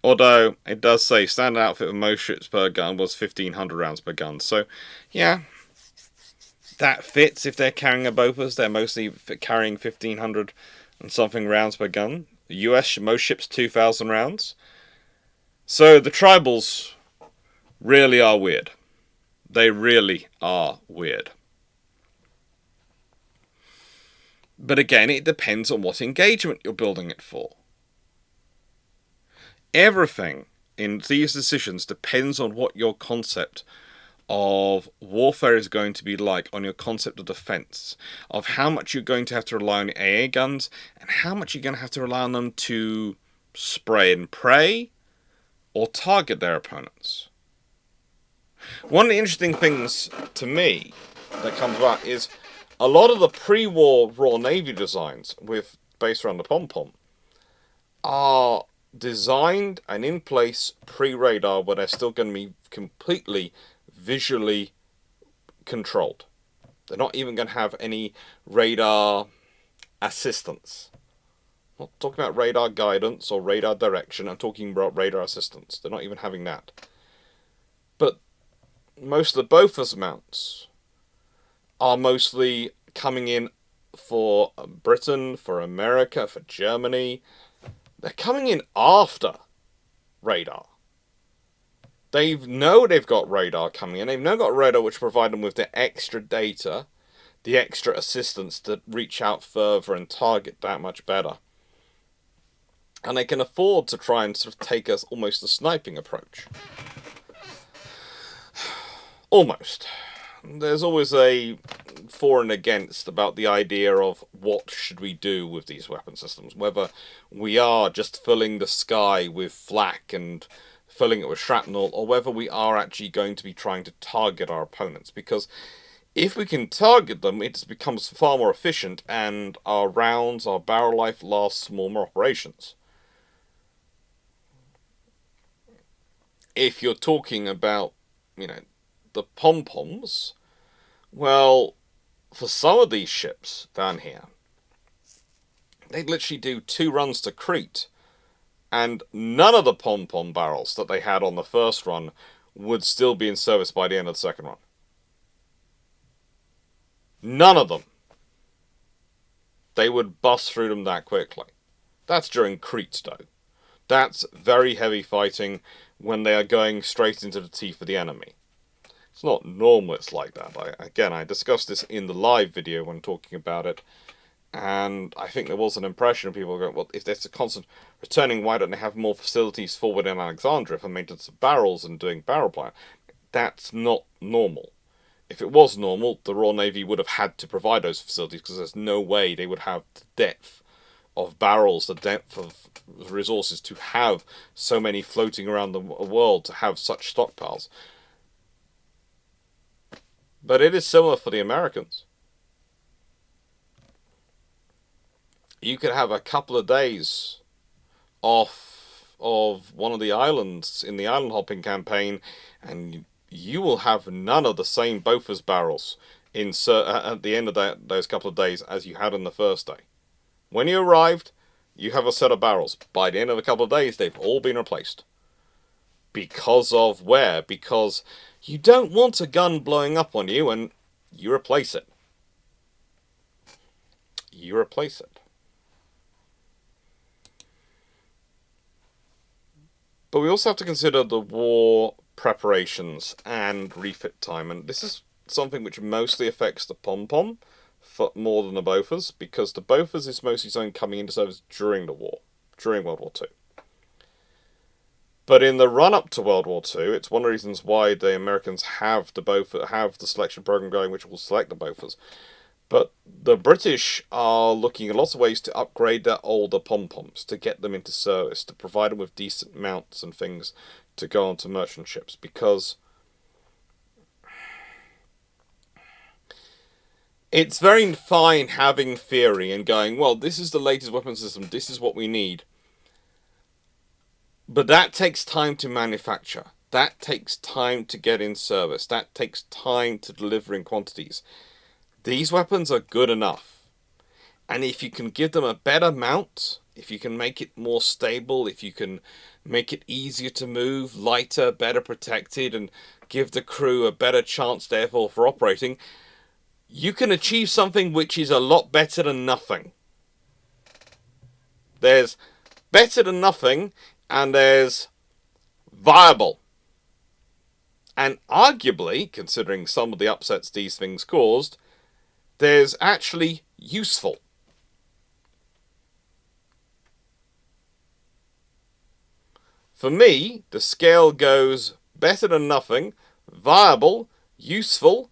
Although, it does say standard outfit of most ships per gun was 1,500 rounds per gun. So, yeah, that fits if they're carrying a Bofors. They're mostly carrying 1,500 and something rounds per gun. The US, most ships 2,000 rounds. So the tribals really are weird. They really are weird. But again, it depends on what engagement you're building it for. Everything in these decisions depends on what your concept of warfare is going to be like, on your concept of defense, of how much you're going to have to rely on AA guns, and how much you're going to have to rely on them to spray and pray, or target their opponents. One of the interesting things to me that comes about is a lot of the pre-war Royal Navy designs based around the Pom-Pom are designed and in place pre-radar, where they're still going to be completely visually controlled. They're not even going to have any radar assistance. I'm not talking about radar guidance or radar direction, I'm talking about radar assistance. They're not even having that. But most of the Bofors mounts are mostly coming in for Britain, for America, for Germany. They're coming in after radar. They know they've got radar coming in. They've now got radar which provide them with the extra data, the extra assistance to reach out further and target that much better. And they can afford to try and sort of take us almost a sniping approach. Almost. there's always a for and against about the idea of what should we do with these weapon systems. Whether we are just filling the sky with flak and filling it with shrapnel, or whether we are actually going to be trying to target our opponents. Because if we can target them, it becomes far more efficient, and our rounds, our barrel life lasts more operations. If you're talking about, the Pom-Poms, well, for some of these ships down here, they'd literally do 2 runs to Crete, and none of the Pom-Pom barrels that they had on the first run would still be in service by the end of the second run. None of them. They would bust through them that quickly. That's during Crete, though. That's very heavy fighting when they are going straight into the teeth of the enemy. It's not normal it's like that. I discussed this in the live video when talking about it, and I think there was an impression of people going, well, if there's a constant returning, why don't they have more facilities forward in Alexandria for maintenance of barrels and doing barrel plan? That's not normal. If it was normal, the Royal Navy would have had to provide those facilities, because there's no way they would have the depth of barrels, the depth of resources to have so many floating around the world, to have such stockpiles. But it is similar for the Americans. You could have a couple of days off of one of the islands in the island hopping campaign, and you will have none of the same Bofors barrels at the end of those couple of days as you had on the first day. When you arrived, you have a set of barrels. By the end of a couple of days, they've all been replaced. Because of where? Because you don't want a gun blowing up on you, and you replace it. You replace it. But we also have to consider the war preparations and refit time, and this is something which mostly affects the Pom-Pom more than the Bofors, because the Bofors is mostly something coming into service during the war, during World War II. But in the run-up to World War II, it's one of the reasons why the Americans have the selection program going, which will select the Bofors. But the British are looking at lots of ways to upgrade their older Pom-Poms, to get them into service, to provide them with decent mounts and things to go onto merchant ships, because it's very fine having theory and going, well, this is the latest weapon system, this is what we need. But that takes time to manufacture. That takes time to get in service. That takes time to deliver in quantities. These weapons are good enough. And if you can give them a better mount, if you can make it more stable, if you can make it easier to move, lighter, better protected, and give the crew a better chance, therefore, for operating, you can achieve something which is a lot better than nothing. There's better than nothing, and there's viable. And arguably, considering some of the upsets these things caused, there's actually useful. For me, the scale goes better than nothing, viable, useful,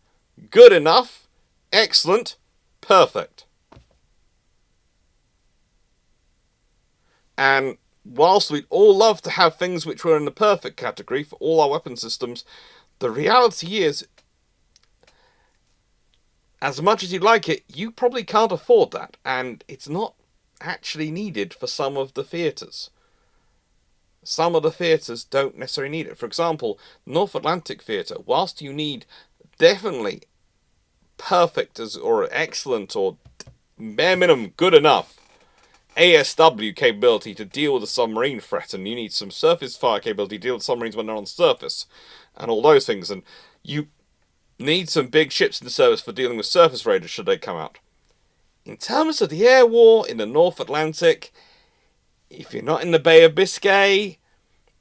good enough, excellent, perfect. And whilst we'd all love to have things which were in the perfect category for all our weapon systems, the reality is, as much as you'd like it, you probably can't afford that, and it's not actually needed for some of the theatres. Some of the theatres don't necessarily need it. For example, North Atlantic Theatre, whilst you need definitely perfect or excellent or bare minimum good enough ASW capability to deal with the submarine threat, and you need some surface fire capability to deal with submarines when they're on the surface, and all those things, and you need some big ships in the service for dealing with surface raiders should they come out. In terms of the air war in the North Atlantic, if you're not in the Bay of Biscay,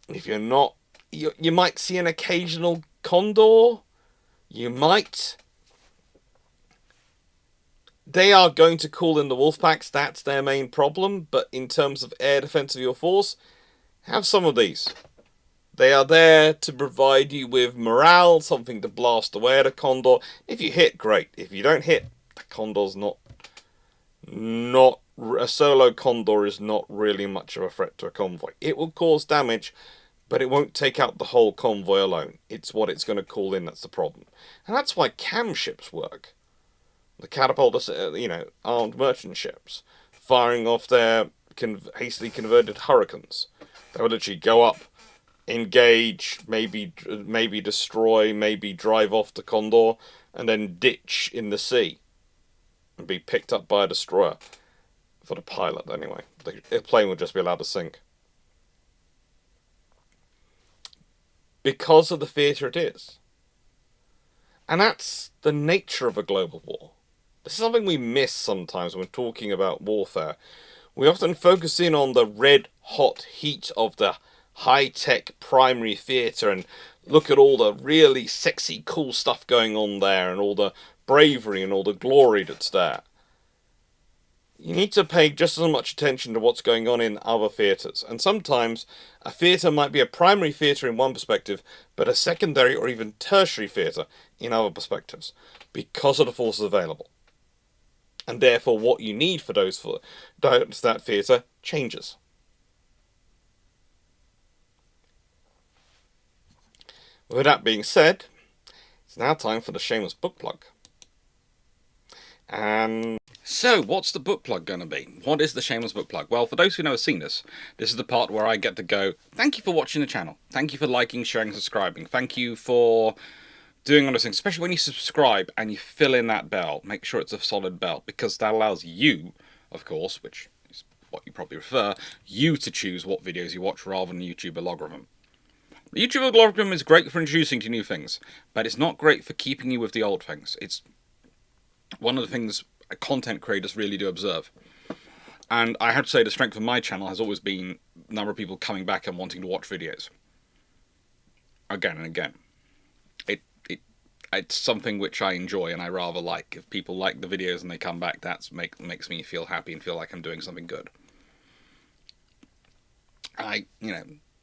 if you're not, you might see an occasional Condor, you might. They are going to call in the Wolfpacks, that's their main problem, but in terms of air defense of your force, have some of these. They are there to provide you with morale, something to blast away at a Condor. If you hit, great. If you don't hit, the Condor's not a solo Condor is not really much of a threat to a convoy. It will cause damage, but it won't take out the whole convoy alone. It's what it's going to call in that's the problem. And that's why cam ships work. The catapult, armed merchant ships, firing off their hastily converted Hurricanes. They will literally go up, engage, maybe destroy, maybe drive off the Condor, and then ditch in the sea and be picked up by a destroyer. For the pilot, anyway. The plane would just be allowed to sink. Because of the theatre it is. And that's the nature of a global war. This is something we miss sometimes when talking about warfare. We often focus in on the red-hot heat of the high-tech primary theatre and look at all the really sexy, cool stuff going on there and all the bravery and all the glory that's there. You need to pay just as much attention to what's going on in other theatres. And sometimes a theatre might be a primary theatre in one perspective, but a secondary or even tertiary theatre in other perspectives, because of the forces available. And therefore what you need for that theatre changes. With that being said, it's now time for the shameless book plug. And so, what's the book plug going to be? What is the shameless book plug? Well, for those who never seen this is the part where I get to go, thank you for watching the channel. Thank you for liking, sharing, subscribing. Thank you for doing all those things, especially when you subscribe and you fill in that bell. Make sure it's a solid bell, because that allows you, of course, which is what you probably prefer, you to choose what videos you watch rather than the YouTube algorithm. The YouTube algorithm is great for introducing to new things, but it's not great for keeping you with the old things. It's one of the things content creators really do observe. And I have to say the strength of my channel has always been the number of people coming back and wanting to watch videos. Again and again. It's something which I enjoy and I rather like. If people like the videos and they come back, that makes me feel happy and feel like I'm doing something good.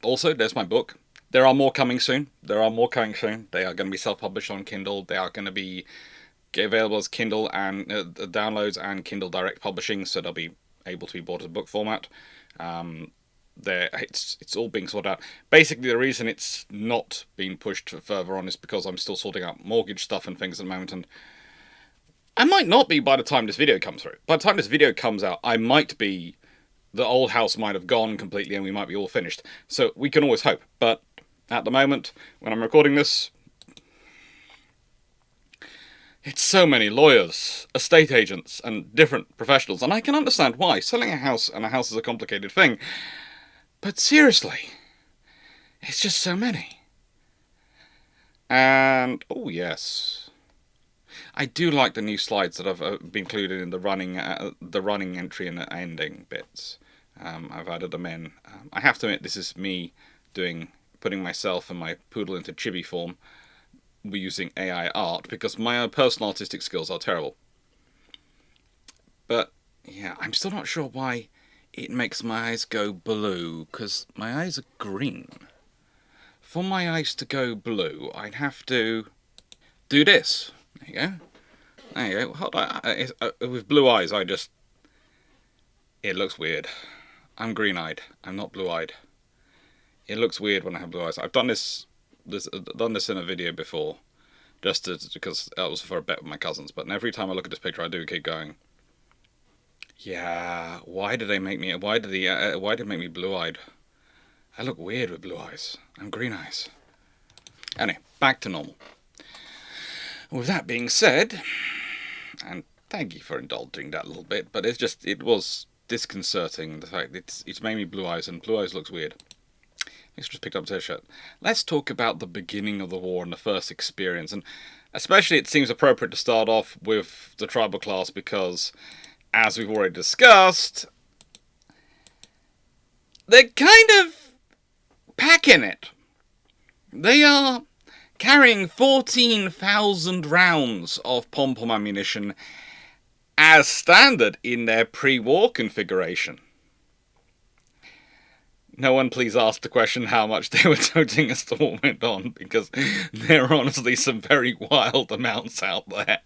Also, there's my book. There are more coming soon. They are going to be self-published on Kindle. They are going to be available as Kindle and downloads and Kindle Direct Publishing, so they'll be able to be bought as a book format. It's all being sorted out. Basically, the reason it's not being pushed further on is because I'm still sorting out mortgage stuff and things at the moment, and I might not be by the time this video comes through. By the time this video comes out, I might be... the old house might have gone completely and we might be all finished. So we can always hope. But at the moment, when I'm recording this, it's so many lawyers, estate agents, and different professionals, and I can understand why. Selling a house is a complicated thing. But seriously, it's just so many. And, oh yes, I do like the new slides that have been included in the running entry and the ending bits. I've added them in. I have to admit, this is me putting myself and my poodle into chibi form. We're using AI art because my personal artistic skills are terrible. But yeah, I'm still not sure why it makes my eyes go blue, because my eyes are green. For my eyes to go blue, I'd have to do this. There you go. There you go. Hold on. With blue eyes, it looks weird. I'm green-eyed. I'm not blue-eyed. It looks weird when I have blue eyes. I've done this in a video before, because that was for a bet with my cousins. But every time I look at this picture, I do keep going, yeah, why did they make me? Why did it make me blue-eyed? I look weird with blue eyes. I'm green eyes. Anyway, back to normal. With that being said, and thank you for indulging that a little bit, but it was disconcerting, the fact that it's made me blue eyes, and blue eyes looks weird. Let's just picked up a shirt. Let's talk about the beginning of the war and the first experience, and especially it seems appropriate to start off with the tribal class because, as we've already discussed, they're kind of packing it. They are carrying 14,000 rounds of Pom-Pom ammunition as standard in their pre-war configuration. No one please ask the question how much they were toting as the war went on, because there are honestly some very wild amounts out there.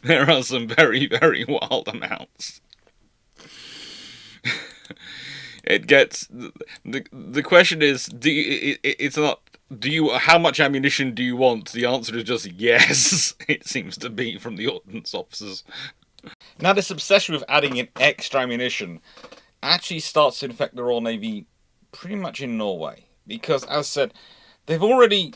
There are some very, very wild amounts. It gets the question is, it's not, do you, how much ammunition do you want? The answer is just yes. It seems to be from the ordnance officers. Now, this obsession with adding in extra ammunition actually starts to infect the Royal Navy pretty much in Norway, because, as I said, they've already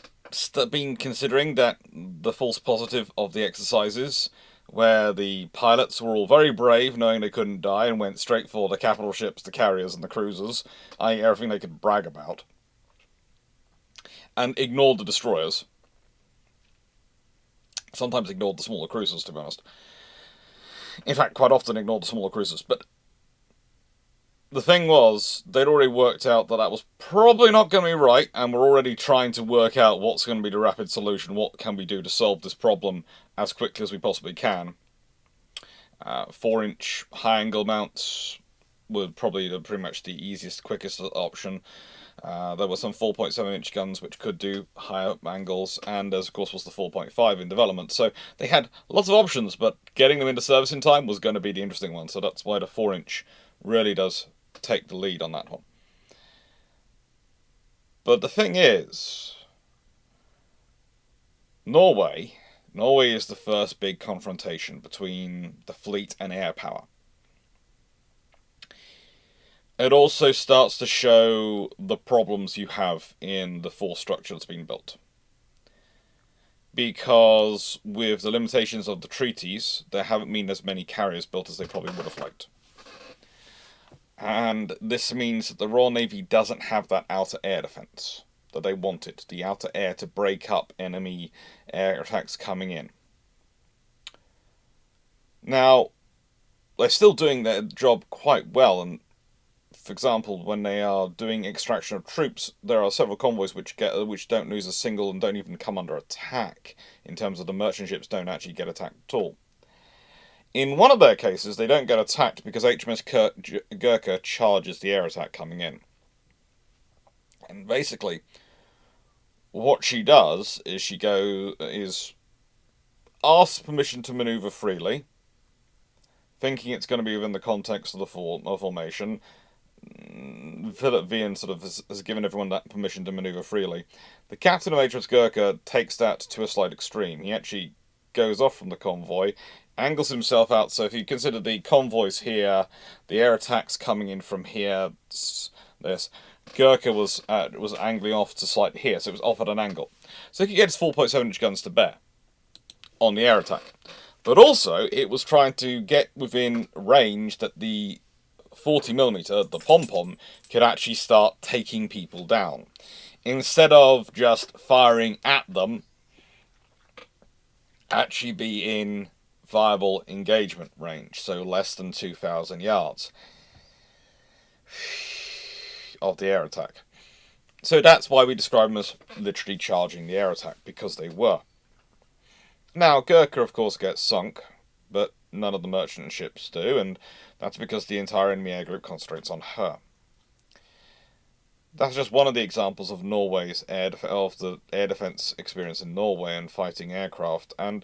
been considering that the false positive of the exercises, where the pilots were all very brave, knowing they couldn't die, and went straight for the capital ships, the carriers, and the cruisers, i.e. everything they could brag about, and ignored the destroyers. Sometimes ignored the smaller cruisers, to be honest. In fact, quite often ignored the smaller cruisers. But the thing was, they'd already worked out that that was probably not going to be right, and we're already trying to work out what's going to be the rapid solution, what can we do to solve this problem as quickly as we possibly can. 4-inch high-angle mounts were probably pretty much the easiest, quickest option. There were some 4.7-inch guns which could do higher angles, and as of course was the 4.5 in development. So they had lots of options, but getting them into service in time was going to be the interesting one. So that's why the 4-inch really does take the lead on that one. But the thing is, Norway is the first big confrontation between the fleet and air power. It also starts to show the problems you have in the force structure that's been built. Because with the limitations of the treaties, there haven't been as many carriers built as they probably would have liked. And this means that the Royal Navy doesn't have that outer air defence that they wanted. The outer air to break up enemy air attacks coming in. Now, they're still doing their job quite well, and for example, when they are doing extraction of troops, there are several convoys which don't lose a single and don't even come under attack. In terms of the merchant ships, don't actually get attacked at all. In one of their cases, they don't get attacked because HMS Gurkha charges the air attack coming in. And basically, what she does is is asks permission to manoeuvre freely, thinking it's going to be within the context of the formation. Philip Vian sort of has given everyone that permission to manoeuvre freely. The captain of HMS Gurkha takes that to a slight extreme. He actually goes off from the convoy, angles himself out, so if you consider the convoys here, the air attacks coming in from here, this, Gurkha was angling off to slightly here, so it was off at an angle. So he could get his 4.7-inch guns to bear on the air attack. But also, it was trying to get within range that the 40mm, the Pom-Pom, could actually start taking people down. Instead of just firing at them, actually be in viable engagement range, so less than 2,000 yards of the air attack. So that's why we describe them as literally charging the air attack, because they were. Now, Gurkha, of course, gets sunk, but none of the merchant ships do, and that's because the entire enemy air group concentrates on her. That's just one of the examples of Norway's the air defence experience in Norway and fighting aircraft, and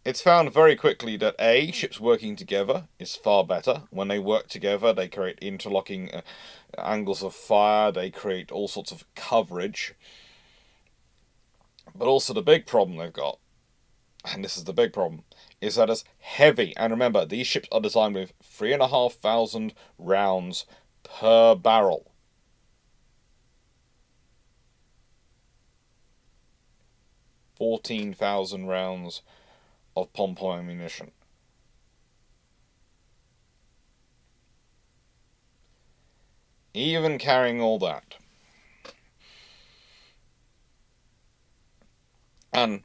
it's found very quickly that ships working together is far better. When they work together, they create interlocking angles of fire, they create all sorts of coverage. But also the big problem they've got, and this is the big problem, is that it's heavy. And remember, these ships are designed with 3,500 rounds per barrel. 14,000 rounds of Pom-Pom ammunition. Even carrying all that. And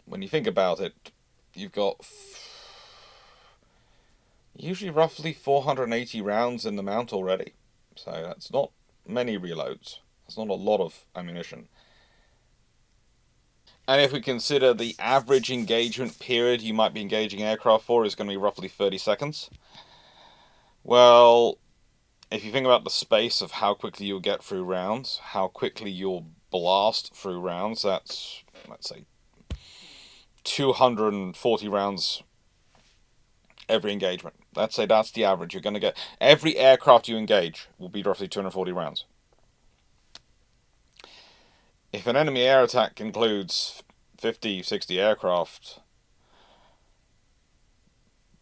when you think about it, you've got usually roughly 480 rounds in the mount already. So that's not many reloads. That's not a lot of ammunition. And if we consider the average engagement period you might be engaging aircraft for is going to be roughly 30 seconds, well, if you think about the space of how quickly you'll get through rounds, how quickly you'll blast through rounds, that's, let's say, 240 rounds every engagement. Let's say that's the average. You're going to get, every aircraft you engage will be roughly 240 rounds. If an enemy air attack includes 50, 60 aircraft,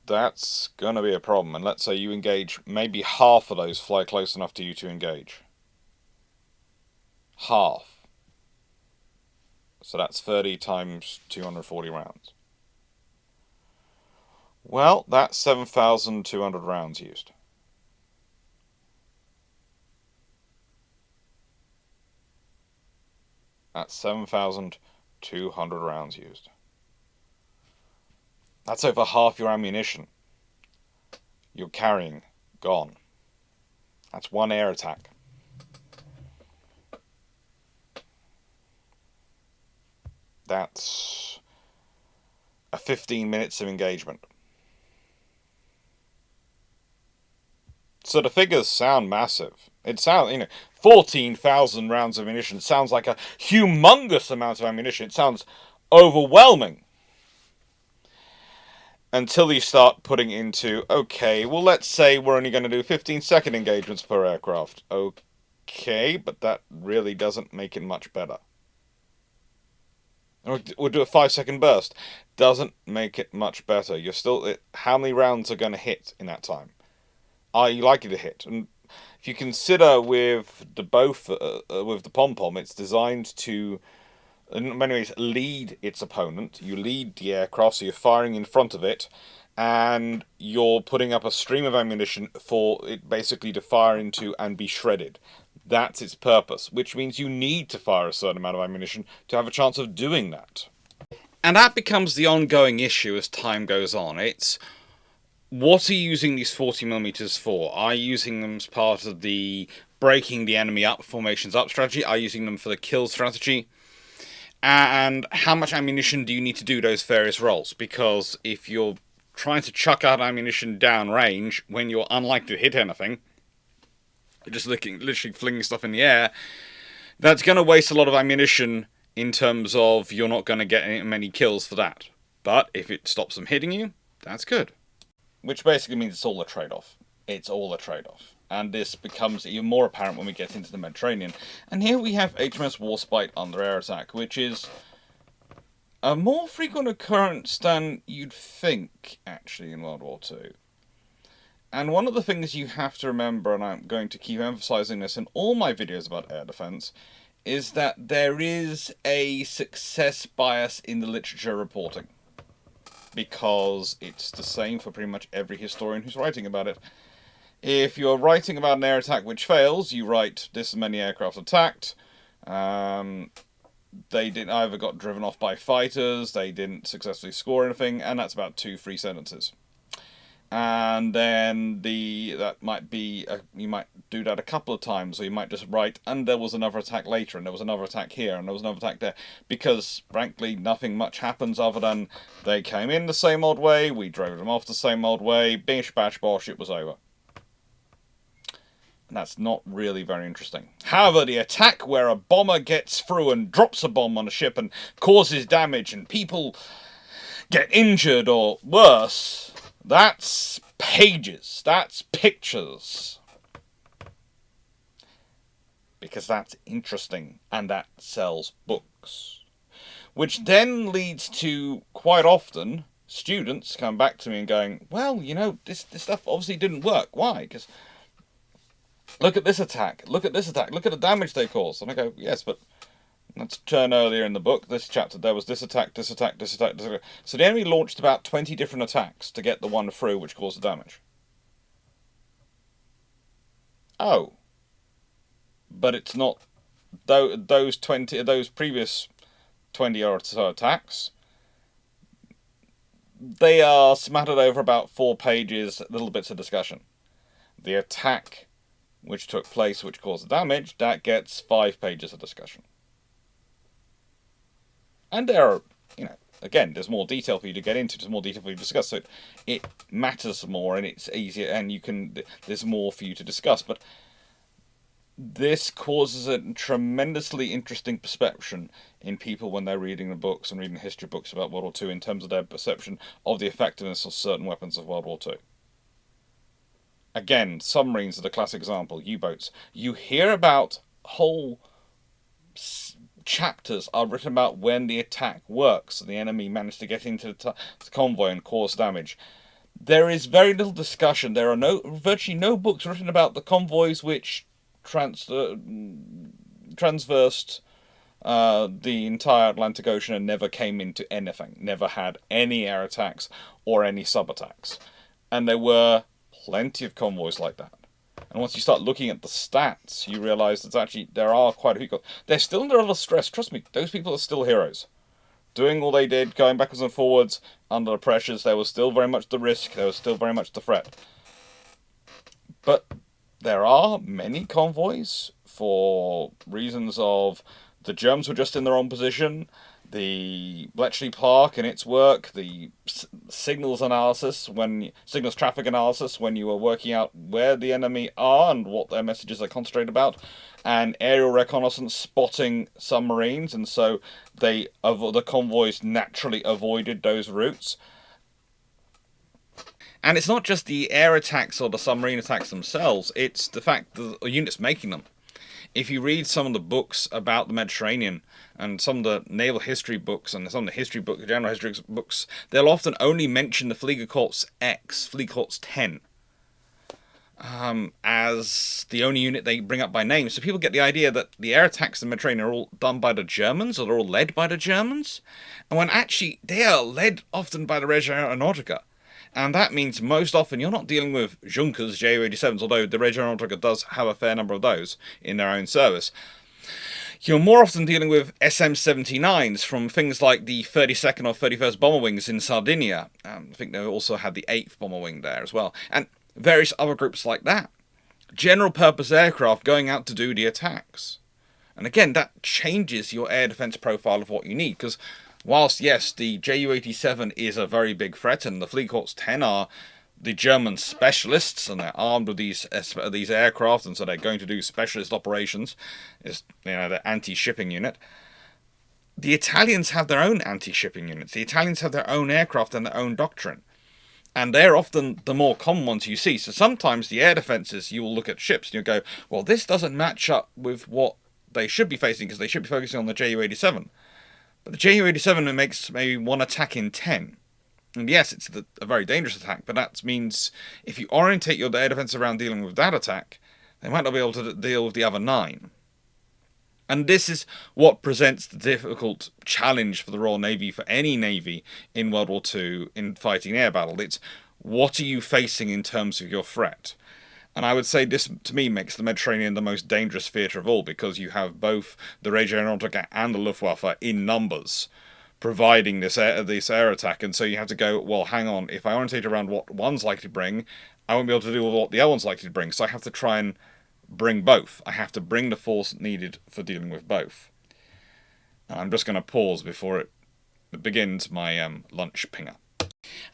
that's going to be a problem. And let's say you engage, maybe half of those fly close enough to you to engage. Half. So that's 30 times 240 rounds. Well, that's 7,200 rounds used. That's 7,200 rounds used. That's over half your ammunition you're carrying gone. That's one air attack. That's a 15 minutes of engagement. So the figures sound massive. It sounds, 14,000 rounds of ammunition sounds like a humongous amount of ammunition. It sounds overwhelming. Until you start putting into, okay, well, let's say we're only going to do 15-second engagements per aircraft. Okay, but that really doesn't make it much better. We'll do a 5-second burst. Doesn't make it much better. You're still, how many rounds are going to hit in that time? Are you likely to hit? And if you consider with the with the Pom-Pom, it's designed to, in many ways, lead its opponent. You lead the aircraft, so you're firing in front of it, and you're putting up a stream of ammunition for it basically to fire into and be shredded. That's its purpose, which means you need to fire a certain amount of ammunition to have a chance of doing that. And that becomes the ongoing issue as time goes on. It's, what are you using these 40mm for? Are you using them as part of the breaking the enemy up, formations up strategy? Are you using them for the kill strategy? And how much ammunition do you need to do those various roles? Because if you're trying to chuck out ammunition down range when you're unlikely to hit anything, just literally flinging stuff in the air, that's going to waste a lot of ammunition in terms of you're not going to get many kills for that. But if it stops them hitting you, that's good. Which basically means it's all a trade-off. It's all a trade-off. And this becomes even more apparent when we get into the Mediterranean. And here we have HMS Warspite under air attack, which is a more frequent occurrence than you'd think, actually, in World War II. And one of the things you have to remember, and I'm going to keep emphasizing this in all my videos about air defense, is that there is a success bias in the literature reporting. Because it's the same for pretty much every historian who's writing about it. If you're writing about an air attack which fails, you write, this many aircraft attacked, they didn't either got driven off by fighters, they didn't successfully score anything, and that's about 2-3 sentences. And then that might be, you might do that a couple of times, or you might just write, and there was another attack later, and there was another attack here, and there was another attack there, because, frankly, nothing much happens other than they came in the same old way, we drove them off the same old way, bish, bash, bosh, it was over. And that's not really very interesting. However, the attack where a bomber gets through and drops a bomb on a ship and causes damage, and people get injured, or worse, that's pages, that's pictures. Because that's interesting, and that sells books. Which then leads to, quite often, students come back to me and going, well, this stuff obviously didn't work. Why? Because look at this attack, look at this attack, look at the damage they caused. And I go, yes, but let's turn earlier in the book, this chapter, there was this attack, this attack, this attack, this attack. So the enemy launched about 20 different attacks to get the one through which caused the damage. Oh. But it's not those previous 20 or so attacks. They are smattered over about 4 pages, little bits of discussion. The attack which took place, which caused the damage, that gets 5 pages of discussion. And there are, again, there's more detail for you to get into, there's more detail for you to discuss, so it matters more, and it's easier, and there's more for you to discuss. But this causes a tremendously interesting perception in people when they're reading the books and reading history books about World War II in terms of their perception of the effectiveness of certain weapons of World War II. Again, submarines are the classic example, U-boats. You hear about whole chapters are written about when the attack works, the enemy managed to get into the convoy and cause damage. There is very little discussion. There are virtually no books written about the convoys which transversed the entire Atlantic Ocean and never came into anything, never had any air attacks or any sub-attacks. And there were plenty of convoys like that. And once you start looking at the stats, you realise that actually there are quite a few. They're still under a lot of stress. Trust me, those people are still heroes. Doing all they did, going backwards and forwards, under the pressures, there was still very much the risk, there was still very much the threat. But there are many convoys, for reasons of the Germans were just in the wrong position, the Clarke and its work, the signals traffic analysis when you are working out where the enemy are and what their messages are concentrated about, and aerial reconnaissance spotting submarines, and so the convoys naturally avoided those routes. And it's not just the air attacks or the submarine attacks themselves, it's the fact that the units making them. If you read some of the books about the Mediterranean, and some of the naval history books, and some of the general history books, they'll often only mention the Fliegerkorps X, Fliegerkorps 10, as the only unit they bring up by name. So people get the idea that the air attacks in the Mediterranean are all done by the Germans, or they're all led by the Germans, and when actually they are led often by the Regia Aeronautica. And that means most often you're not dealing with Junkers, Ju-87s, although the Regia Aeronautica does have a fair number of those in their own service. You're more often dealing with SM-79s from things like the 32nd or 31st Bomber Wings in Sardinia. I think they also had the 8th Bomber Wing there as well. And various other groups like that. General purpose aircraft going out to do the attacks. And again, that changes your air defense profile of what you need, because whilst, yes, the Ju-87 is a very big threat, and the Fliegerkorps 10 are the German specialists, and they're armed with these aircraft, and so they're going to do specialist operations, the anti-shipping unit. The Italians have their own anti-shipping units. The Italians have their own aircraft and their own doctrine. And they're often the more common ones you see. So sometimes the air defences, you will look at ships and you'll go, well, this doesn't match up with what they should be facing, because they should be focusing on the Ju-87. But the Ju-87 makes maybe one attack in 10. And yes, it's a very dangerous attack, but that means if you orientate your air defense around dealing with that attack, they might not be able to deal with the other 9. And this is what presents the difficult challenge for the Royal Navy, for any navy in World War II in fighting air battle. It's, what are you facing in terms of your threat? And I would say this, to me, makes the Mediterranean the most dangerous theatre of all, because you have both the Regia Aeronautica and the Luftwaffe in numbers providing this air attack, and so you have to go, well, hang on, if I orientate around what one's likely to bring, I won't be able to deal with what the other one's likely to bring, so I have to try and bring both. I have to bring the force needed for dealing with both. And I'm just going to pause before it begins my lunch pinger.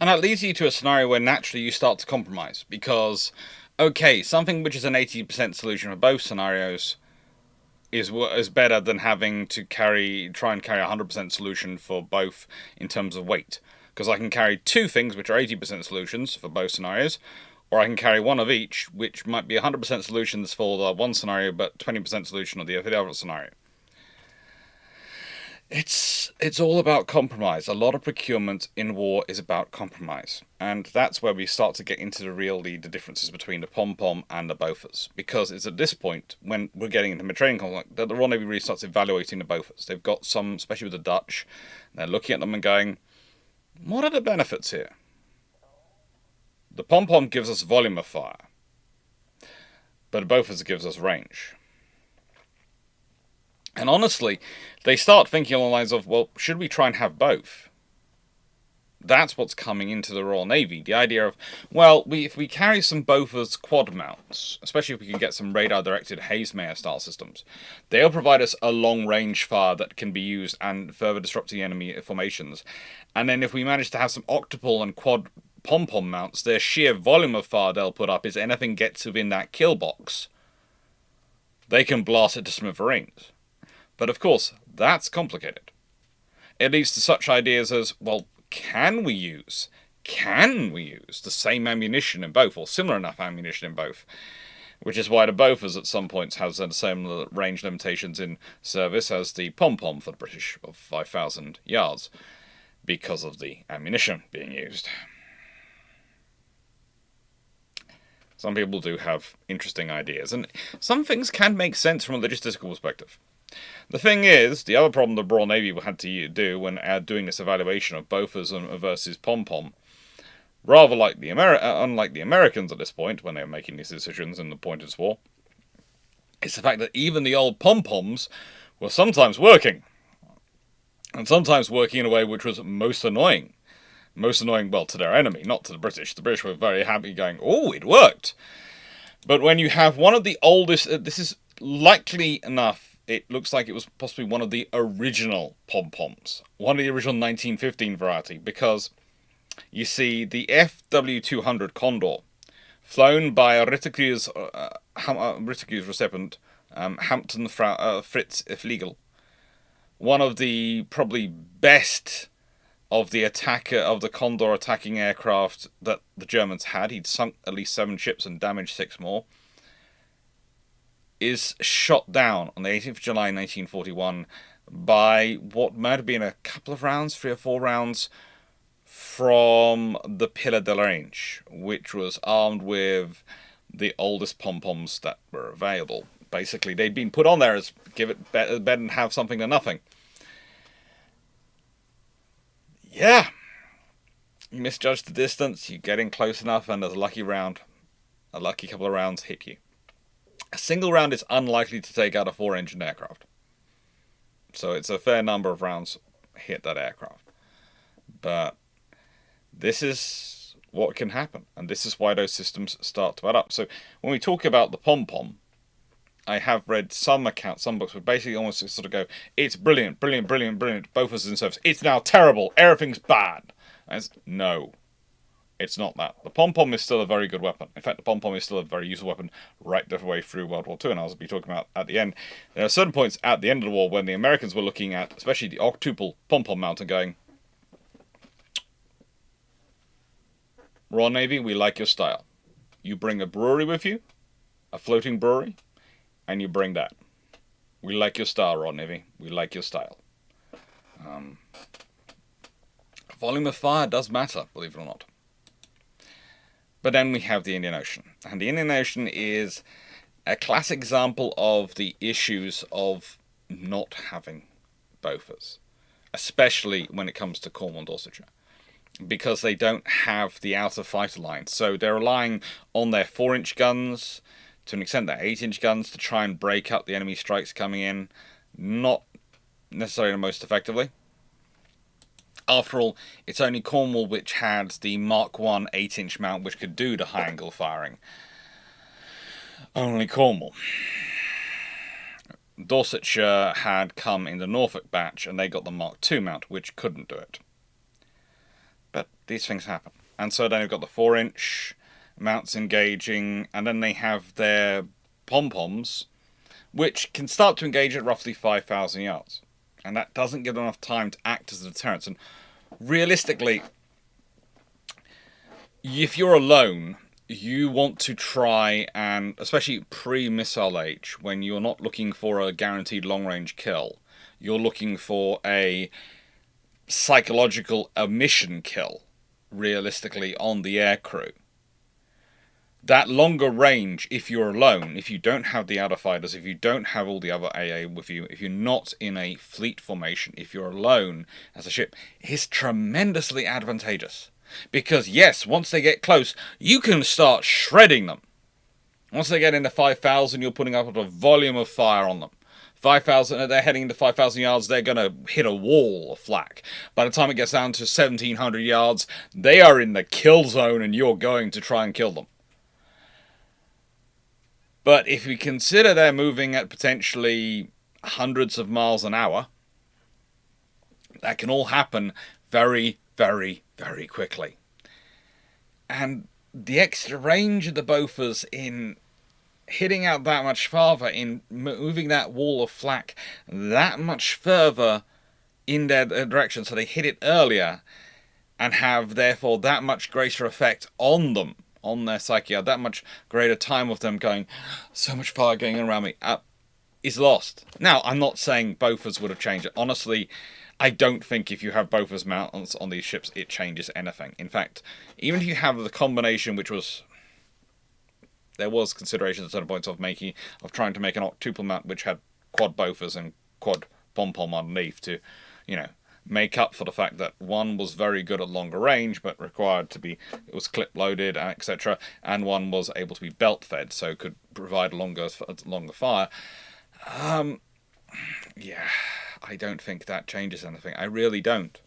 And that leads you to a scenario where naturally you start to compromise, because, okay, something which is an 80% solution for both scenarios is better than having to try and carry a 100% solution for both in terms of weight. Because I can carry two things which are 80% solutions for both scenarios, or I can carry one of each, which might be 100% solutions for the one scenario, but 20% solution for the other scenario. It's all about compromise. A lot of procurement in war is about compromise. And that's where we start to get into the differences between the Pom-Pom and the Bofors. Because it's at this point, when we're getting into Mediterranean conflict, that the Royal Navy really starts evaluating the Bofors. They've got some, especially with the Dutch, they're looking at them and going, what are the benefits here? The Pom-Pom gives us volume of fire, but the Bofors gives us range. And honestly, they start thinking along the lines of, well, should we try and have both? That's what's coming into the Royal Navy. The idea of, well, if we carry some Bofors quad mounts, especially if we can get some radar-directed Hayes-Mayer-style systems, they'll provide us a long-range fire that can be used and further disrupting enemy formations. And then if we manage to have some octopole and quad Pom-Pom mounts, their sheer volume of fire they'll put up is anything gets within that kill box, they can blast it to smithereens. But of course, that's complicated. It leads to such ideas as, well, can we use the same ammunition in both, or similar enough ammunition in both? Which is why the Bofors at some points has the same range limitations in service as the Pom-Pom for the British of 5,000 yards, because of the ammunition being used. Some people do have interesting ideas, and some things can make sense from a logistical perspective. The thing is, the other problem the Royal Navy had to do when doing this evaluation of Bofors versus Pom-Pom, rather like unlike the Americans at this point, when they were making these decisions in the point of this war, is the fact that even the old Pom-Poms were sometimes working. And sometimes working in a way which was most annoying. Most annoying, well, to their enemy, not to the British. The British were very happy going, oh, it worked. But when you have one of the oldest, this is likely enough, it looks like it was possibly one of the original Pom-Poms. One of the original 1915 variety, because you see the FW200 Condor, flown by Rittikus recipient, Hampton Fritz Fliegel, one of the probably best of the Condor attacking aircraft that the Germans had. He'd sunk at least 7 ships and damaged 6 more. Is shot down on the 18th of July 1941 by what might have been a couple of rounds, 3 or 4 rounds, from the Pilar de la Range, which was armed with the oldest pom-poms that were available. Basically, they'd been put on there as give it better than have something than nothing. Yeah, you misjudge the distance, you get in close enough, and there's a lucky couple of rounds hit you. A single round is unlikely to take out a 4-engine aircraft. So it's a fair number of rounds hit that aircraft. But this is what can happen. And this is why those systems start to add up. So when we talk about the Pom-Pom, I have read some accounts, some books, where basically almost sort of go, it's brilliant, brilliant, brilliant, brilliant, both of us in service. It's now terrible, everything's bad. And no. It's not that. The Pom-Pom is still a very good weapon. In fact, the Pom-Pom is still a very useful weapon right the way through World War II, and I'll be talking about at the end. There are certain points at the end of the war when the Americans were looking at, especially the octuple Pom-Pom mount, and going, Royal Navy, we like your style. You bring a brewery with you, a floating brewery, and you bring that. We like your style, Royal Navy. We like your style. Volume of fire does matter, believe it or not. But then we have the Indian Ocean. And the Indian Ocean is a classic example of the issues of not having Bofors, especially when it comes to Cornwall and Dorsetshire, because they don't have the outer fighter line. So they're relying on their 4-inch guns, to an extent their 8-inch guns, to try and break up the enemy strikes coming in, not necessarily most effectively. After all, it's only Cornwall which had the Mark I 8-inch mount which could do the high-angle firing. Only Cornwall. Dorsetshire had come in the Norfolk batch, and they got the Mark II mount, which couldn't do it. But these things happen. And so then they've got the 4-inch mounts engaging, and then they have their Pom-Poms, which can start to engage at roughly 5,000 yards. And that doesn't give them enough time to act as a deterrent. And realistically, if you're alone, you want to try and, especially pre-missile age, when you're not looking for a guaranteed long-range kill, you're looking for a psychological omission kill, realistically, on the aircrew. That longer range, if you're alone, if you don't have the outer fighters, if you don't have all the other AA with you, if you're not in a fleet formation, if you're alone as a ship, is tremendously advantageous. Because yes, once they get close, you can start shredding them. Once they get into 5,000, you're putting up a volume of fire on them. 5,000, they're heading into 5,000 yards, they're going to hit a wall of flak. By the time it gets down to 1,700 yards, they are in the kill zone and you're going to try and kill them. But if we consider they're moving at potentially hundreds of miles an hour, that can all happen very, very, very quickly. And the extra range of the Bofors in hitting out that much farther, in moving that wall of flak that much further in their direction, so they hit it earlier and have therefore that much greater effect on them, on their psyche, that much greater time of them going, so much fire going around me, is lost. Now, I'm not saying Bofors would have changed it. Honestly, I don't think if you have Bofors mounts on these ships, it changes anything. In fact, even if you have the combination, which was... There was consideration at certain points of trying to make an octuple mount which had quad Bofors and quad Pom-Pom underneath to, make up for the fact that one was very good at longer range but required to be, it was clip loaded, etc., and one was able to be belt fed, so could provide longer fire. Yeah, I don't think that changes anything. I really don't.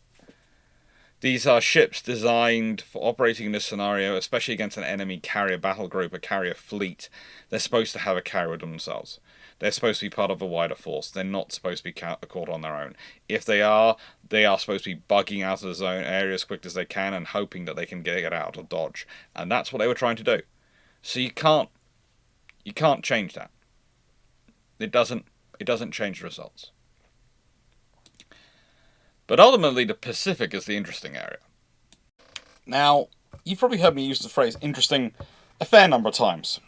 These are ships designed for operating in this scenario, especially against an enemy carrier battle group, a carrier fleet. They're supposed to have a carrier themselves. They're supposed to be part of a wider force. They're not supposed to be caught on their own. If they are supposed to be bugging out of the zone area as quick as they can and hoping that they can get out or dodge. And that's what they were trying to do. So you can't change that. It doesn't change the results. But ultimately, the Pacific is the interesting area. Now, you've probably heard me use the phrase interesting a fair number of times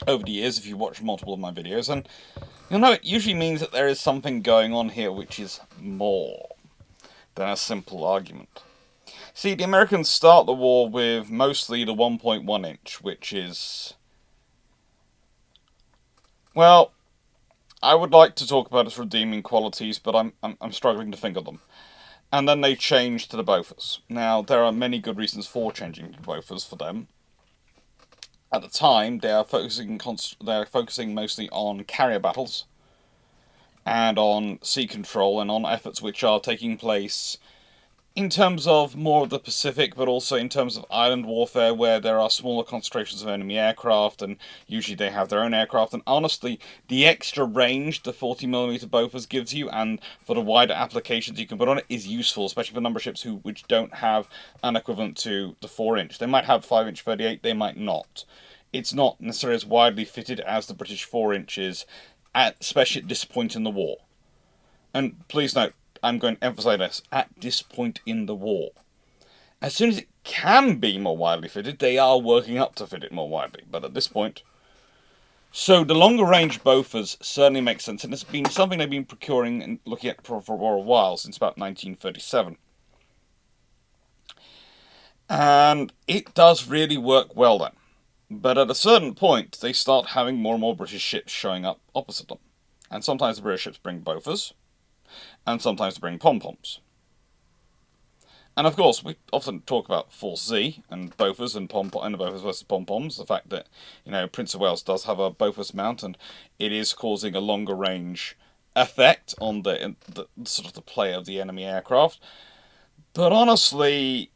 over the years if you watch multiple of my videos, and you'll know it usually means that there is something going on here which is more than a simple argument. See, the Americans start the war with mostly the 1.1 inch, which is... Well, I would like to talk about its redeeming qualities, but I'm struggling to think of them. And then they change to the Bofors. Now, there are many good reasons for changing to Bofors for them. At the time, they are focusing mostly on carrier battles, and on sea control, and on efforts which are taking place in terms of more of the Pacific, but also in terms of island warfare, where there are smaller concentrations of enemy aircraft, and usually they have their own aircraft. And honestly, the extra range the 40mm Bofors gives you, and for the wider applications you can put on it, is useful, especially for a number of ships which don't have an equivalent to the 4-inch. They might have 5-inch 38, they might not. It's not necessarily as widely fitted as the British 4-inch is, especially at this point in the war. And please note, I'm going to emphasize this, at this point in the war. As soon as it can be more widely fitted, they are working up to fit it more widely, but at this point... So the longer range Bofors certainly makes sense, and it's been something they've been procuring and looking at for a while, since about 1937. And it does really work well then. But at a certain point, they start having more and more British ships showing up opposite them. And sometimes the British ships bring Bofors, and sometimes they bring Pom-Poms. And of course, we often talk about Force Z and Bofors and Pom-Pom and the Bofors versus Pom-Poms. The fact that, Prince of Wales does have a Bofors mount, and it is causing a longer range effect on the sort of the play of the enemy aircraft. But honestly,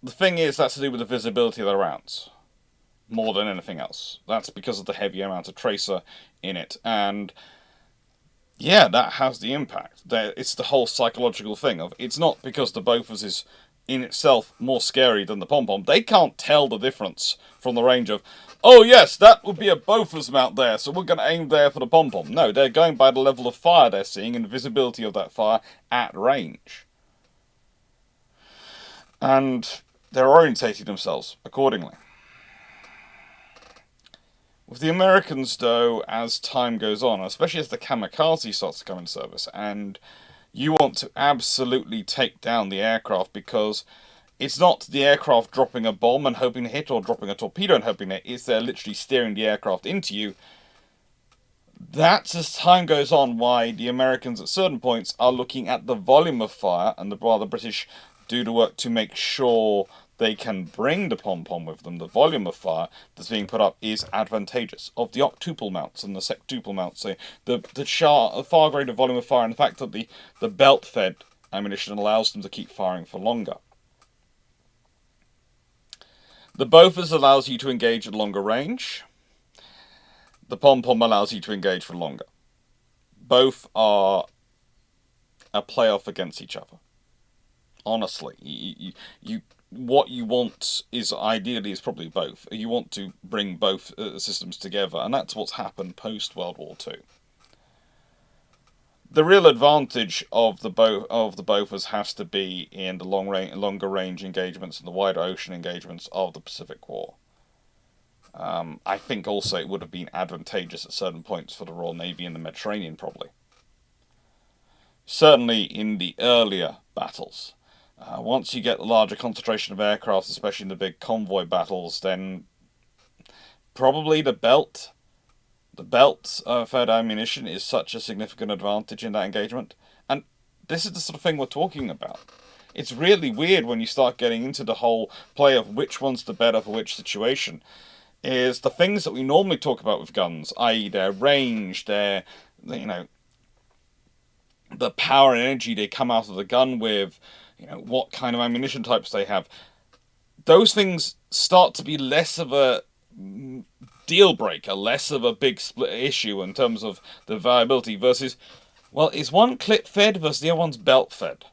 the thing is, that's to do with the visibility of the rounds more than anything else. That's because of the heavier amount of tracer in it, and yeah, that has the impact. It's the whole psychological thing of, it's not because the Bofors is in itself more scary than the Pom-Pom. They can't tell the difference from the range of, oh yes, that would be a Bofors mount there, so we're going to aim there for the Pom-Pom. No, they're going by the level of fire they're seeing and the visibility of that fire at range. And they're orientating themselves accordingly. With the Americans, though, as time goes on, especially as the kamikaze starts to come into service, and you want to absolutely take down the aircraft, because it's not the aircraft dropping a bomb and hoping to hit, or dropping a torpedo and hoping to hit, it's they're literally steering the aircraft into you. That's, as time goes on, why the Americans at certain points are looking at the volume of fire, and while the British do the work to make sure they can bring the Pom-Pom with them, the volume of fire that's being put up is advantageous. Of the octuple mounts and the septuple mounts, so the far greater volume of fire, and the fact that the belt-fed ammunition allows them to keep firing for longer. The Bofors allows you to engage at longer range. The Pom-Pom allows you to engage for longer. Both are a playoff against each other. Honestly, what you want is probably both. You want to bring both systems together, and that's what's happened post World War II. The real advantage of the Bofors has to be in the longer range engagements and the wider ocean engagements of the Pacific War. I think also it would have been advantageous at certain points for the Royal Navy in the Mediterranean, probably. Certainly in the earlier battles. Once you get a larger concentration of aircraft, especially in the big convoy battles, then probably the belt-fed ammunition is such a significant advantage in that engagement. And this is the sort of thing we're talking about. It's really weird when you start getting into the whole play of which one's the better for which situation. Is the things that we normally talk about with guns, i.e. their range, the power and energy they come out of the gun with, what kind of ammunition types they have. Those things start to be less of a deal breaker, less of a big split issue in terms of the viability versus, well, is one clip fed versus the other one's belt fed?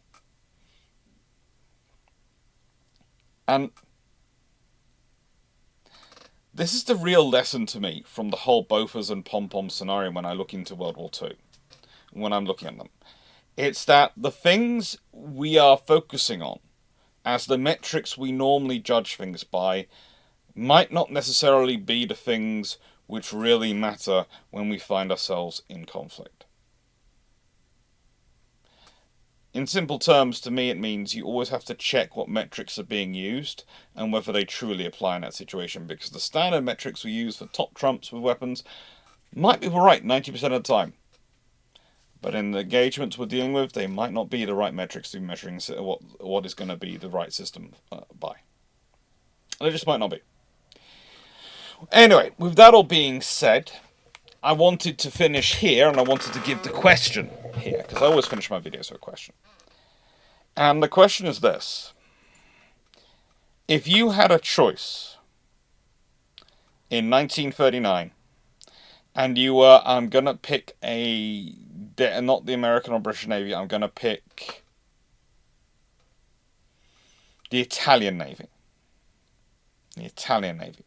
And this is the real lesson to me from the whole Bofors and Pom-Pom scenario when I look into World War II, when I'm looking at them. It's that the things we are focusing on as the metrics we normally judge things by might not necessarily be the things which really matter when we find ourselves in conflict. In simple terms, to me, it means you always have to check what metrics are being used and whether they truly apply in that situation, because the standard metrics we use for top trumps with weapons might be right 90% of the time. But in the engagements we're dealing with, they might not be the right metrics to be measuring what is going to be the right system by. They just might not be. Anyway, with that all being said, I wanted to finish here, and I wanted to give the question here, because I always finish my videos with a question. And the question is this. If you had a choice in 1939, and you were, I'm going to pick not the American or British Navy, I'm going to pick the Italian Navy. The Italian Navy.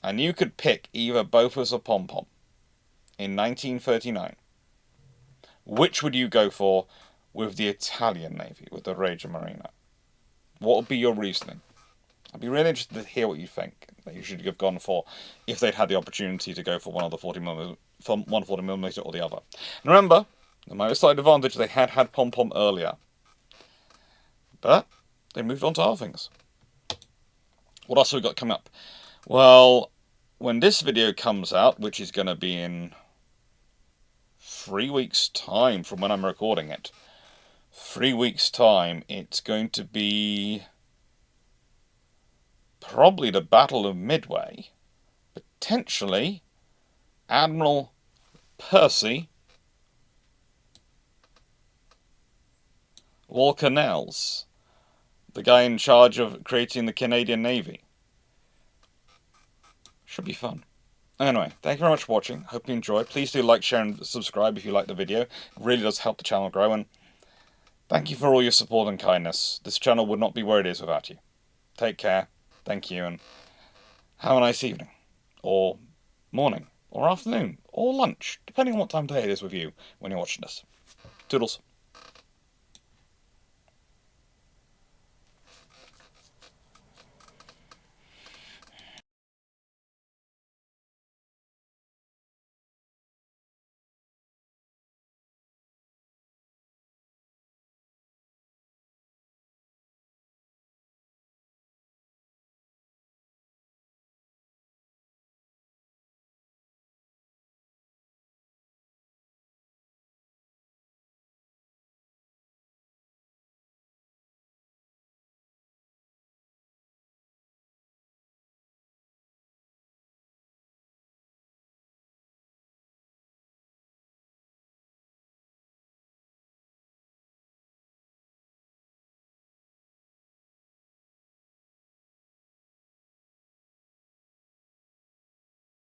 And you could pick either Bofors or Pom-Pom in 1939. Which would you go for with the Italian Navy, with the Regia Marina? What would be your reasoning? I'd be really interested to hear what you think that you should have gone for if they'd had the opportunity to go for one of the 140mm or the other. And remember, there might be a slight advantage they had Pom-Pom earlier. But they moved on to other things. What else have we got coming up? Well, when this video comes out, which is going to be in 3 weeks' time from when I'm recording it, 3 weeks' time, it's going to be probably the Battle of Midway, potentially Admiral Percy Walker-Nels, the guy in charge of creating the Canadian Navy. Should be fun. Anyway, thank you very much for watching. Hope you enjoyed. Please do like, share, and subscribe if you like the video. It really does help the channel grow, and thank you for all your support and kindness. This channel would not be where it is without you. Take care. Thank you, and have a nice evening, or morning, or afternoon, or lunch, depending on what time of day it is with you when you're watching this. Toodles.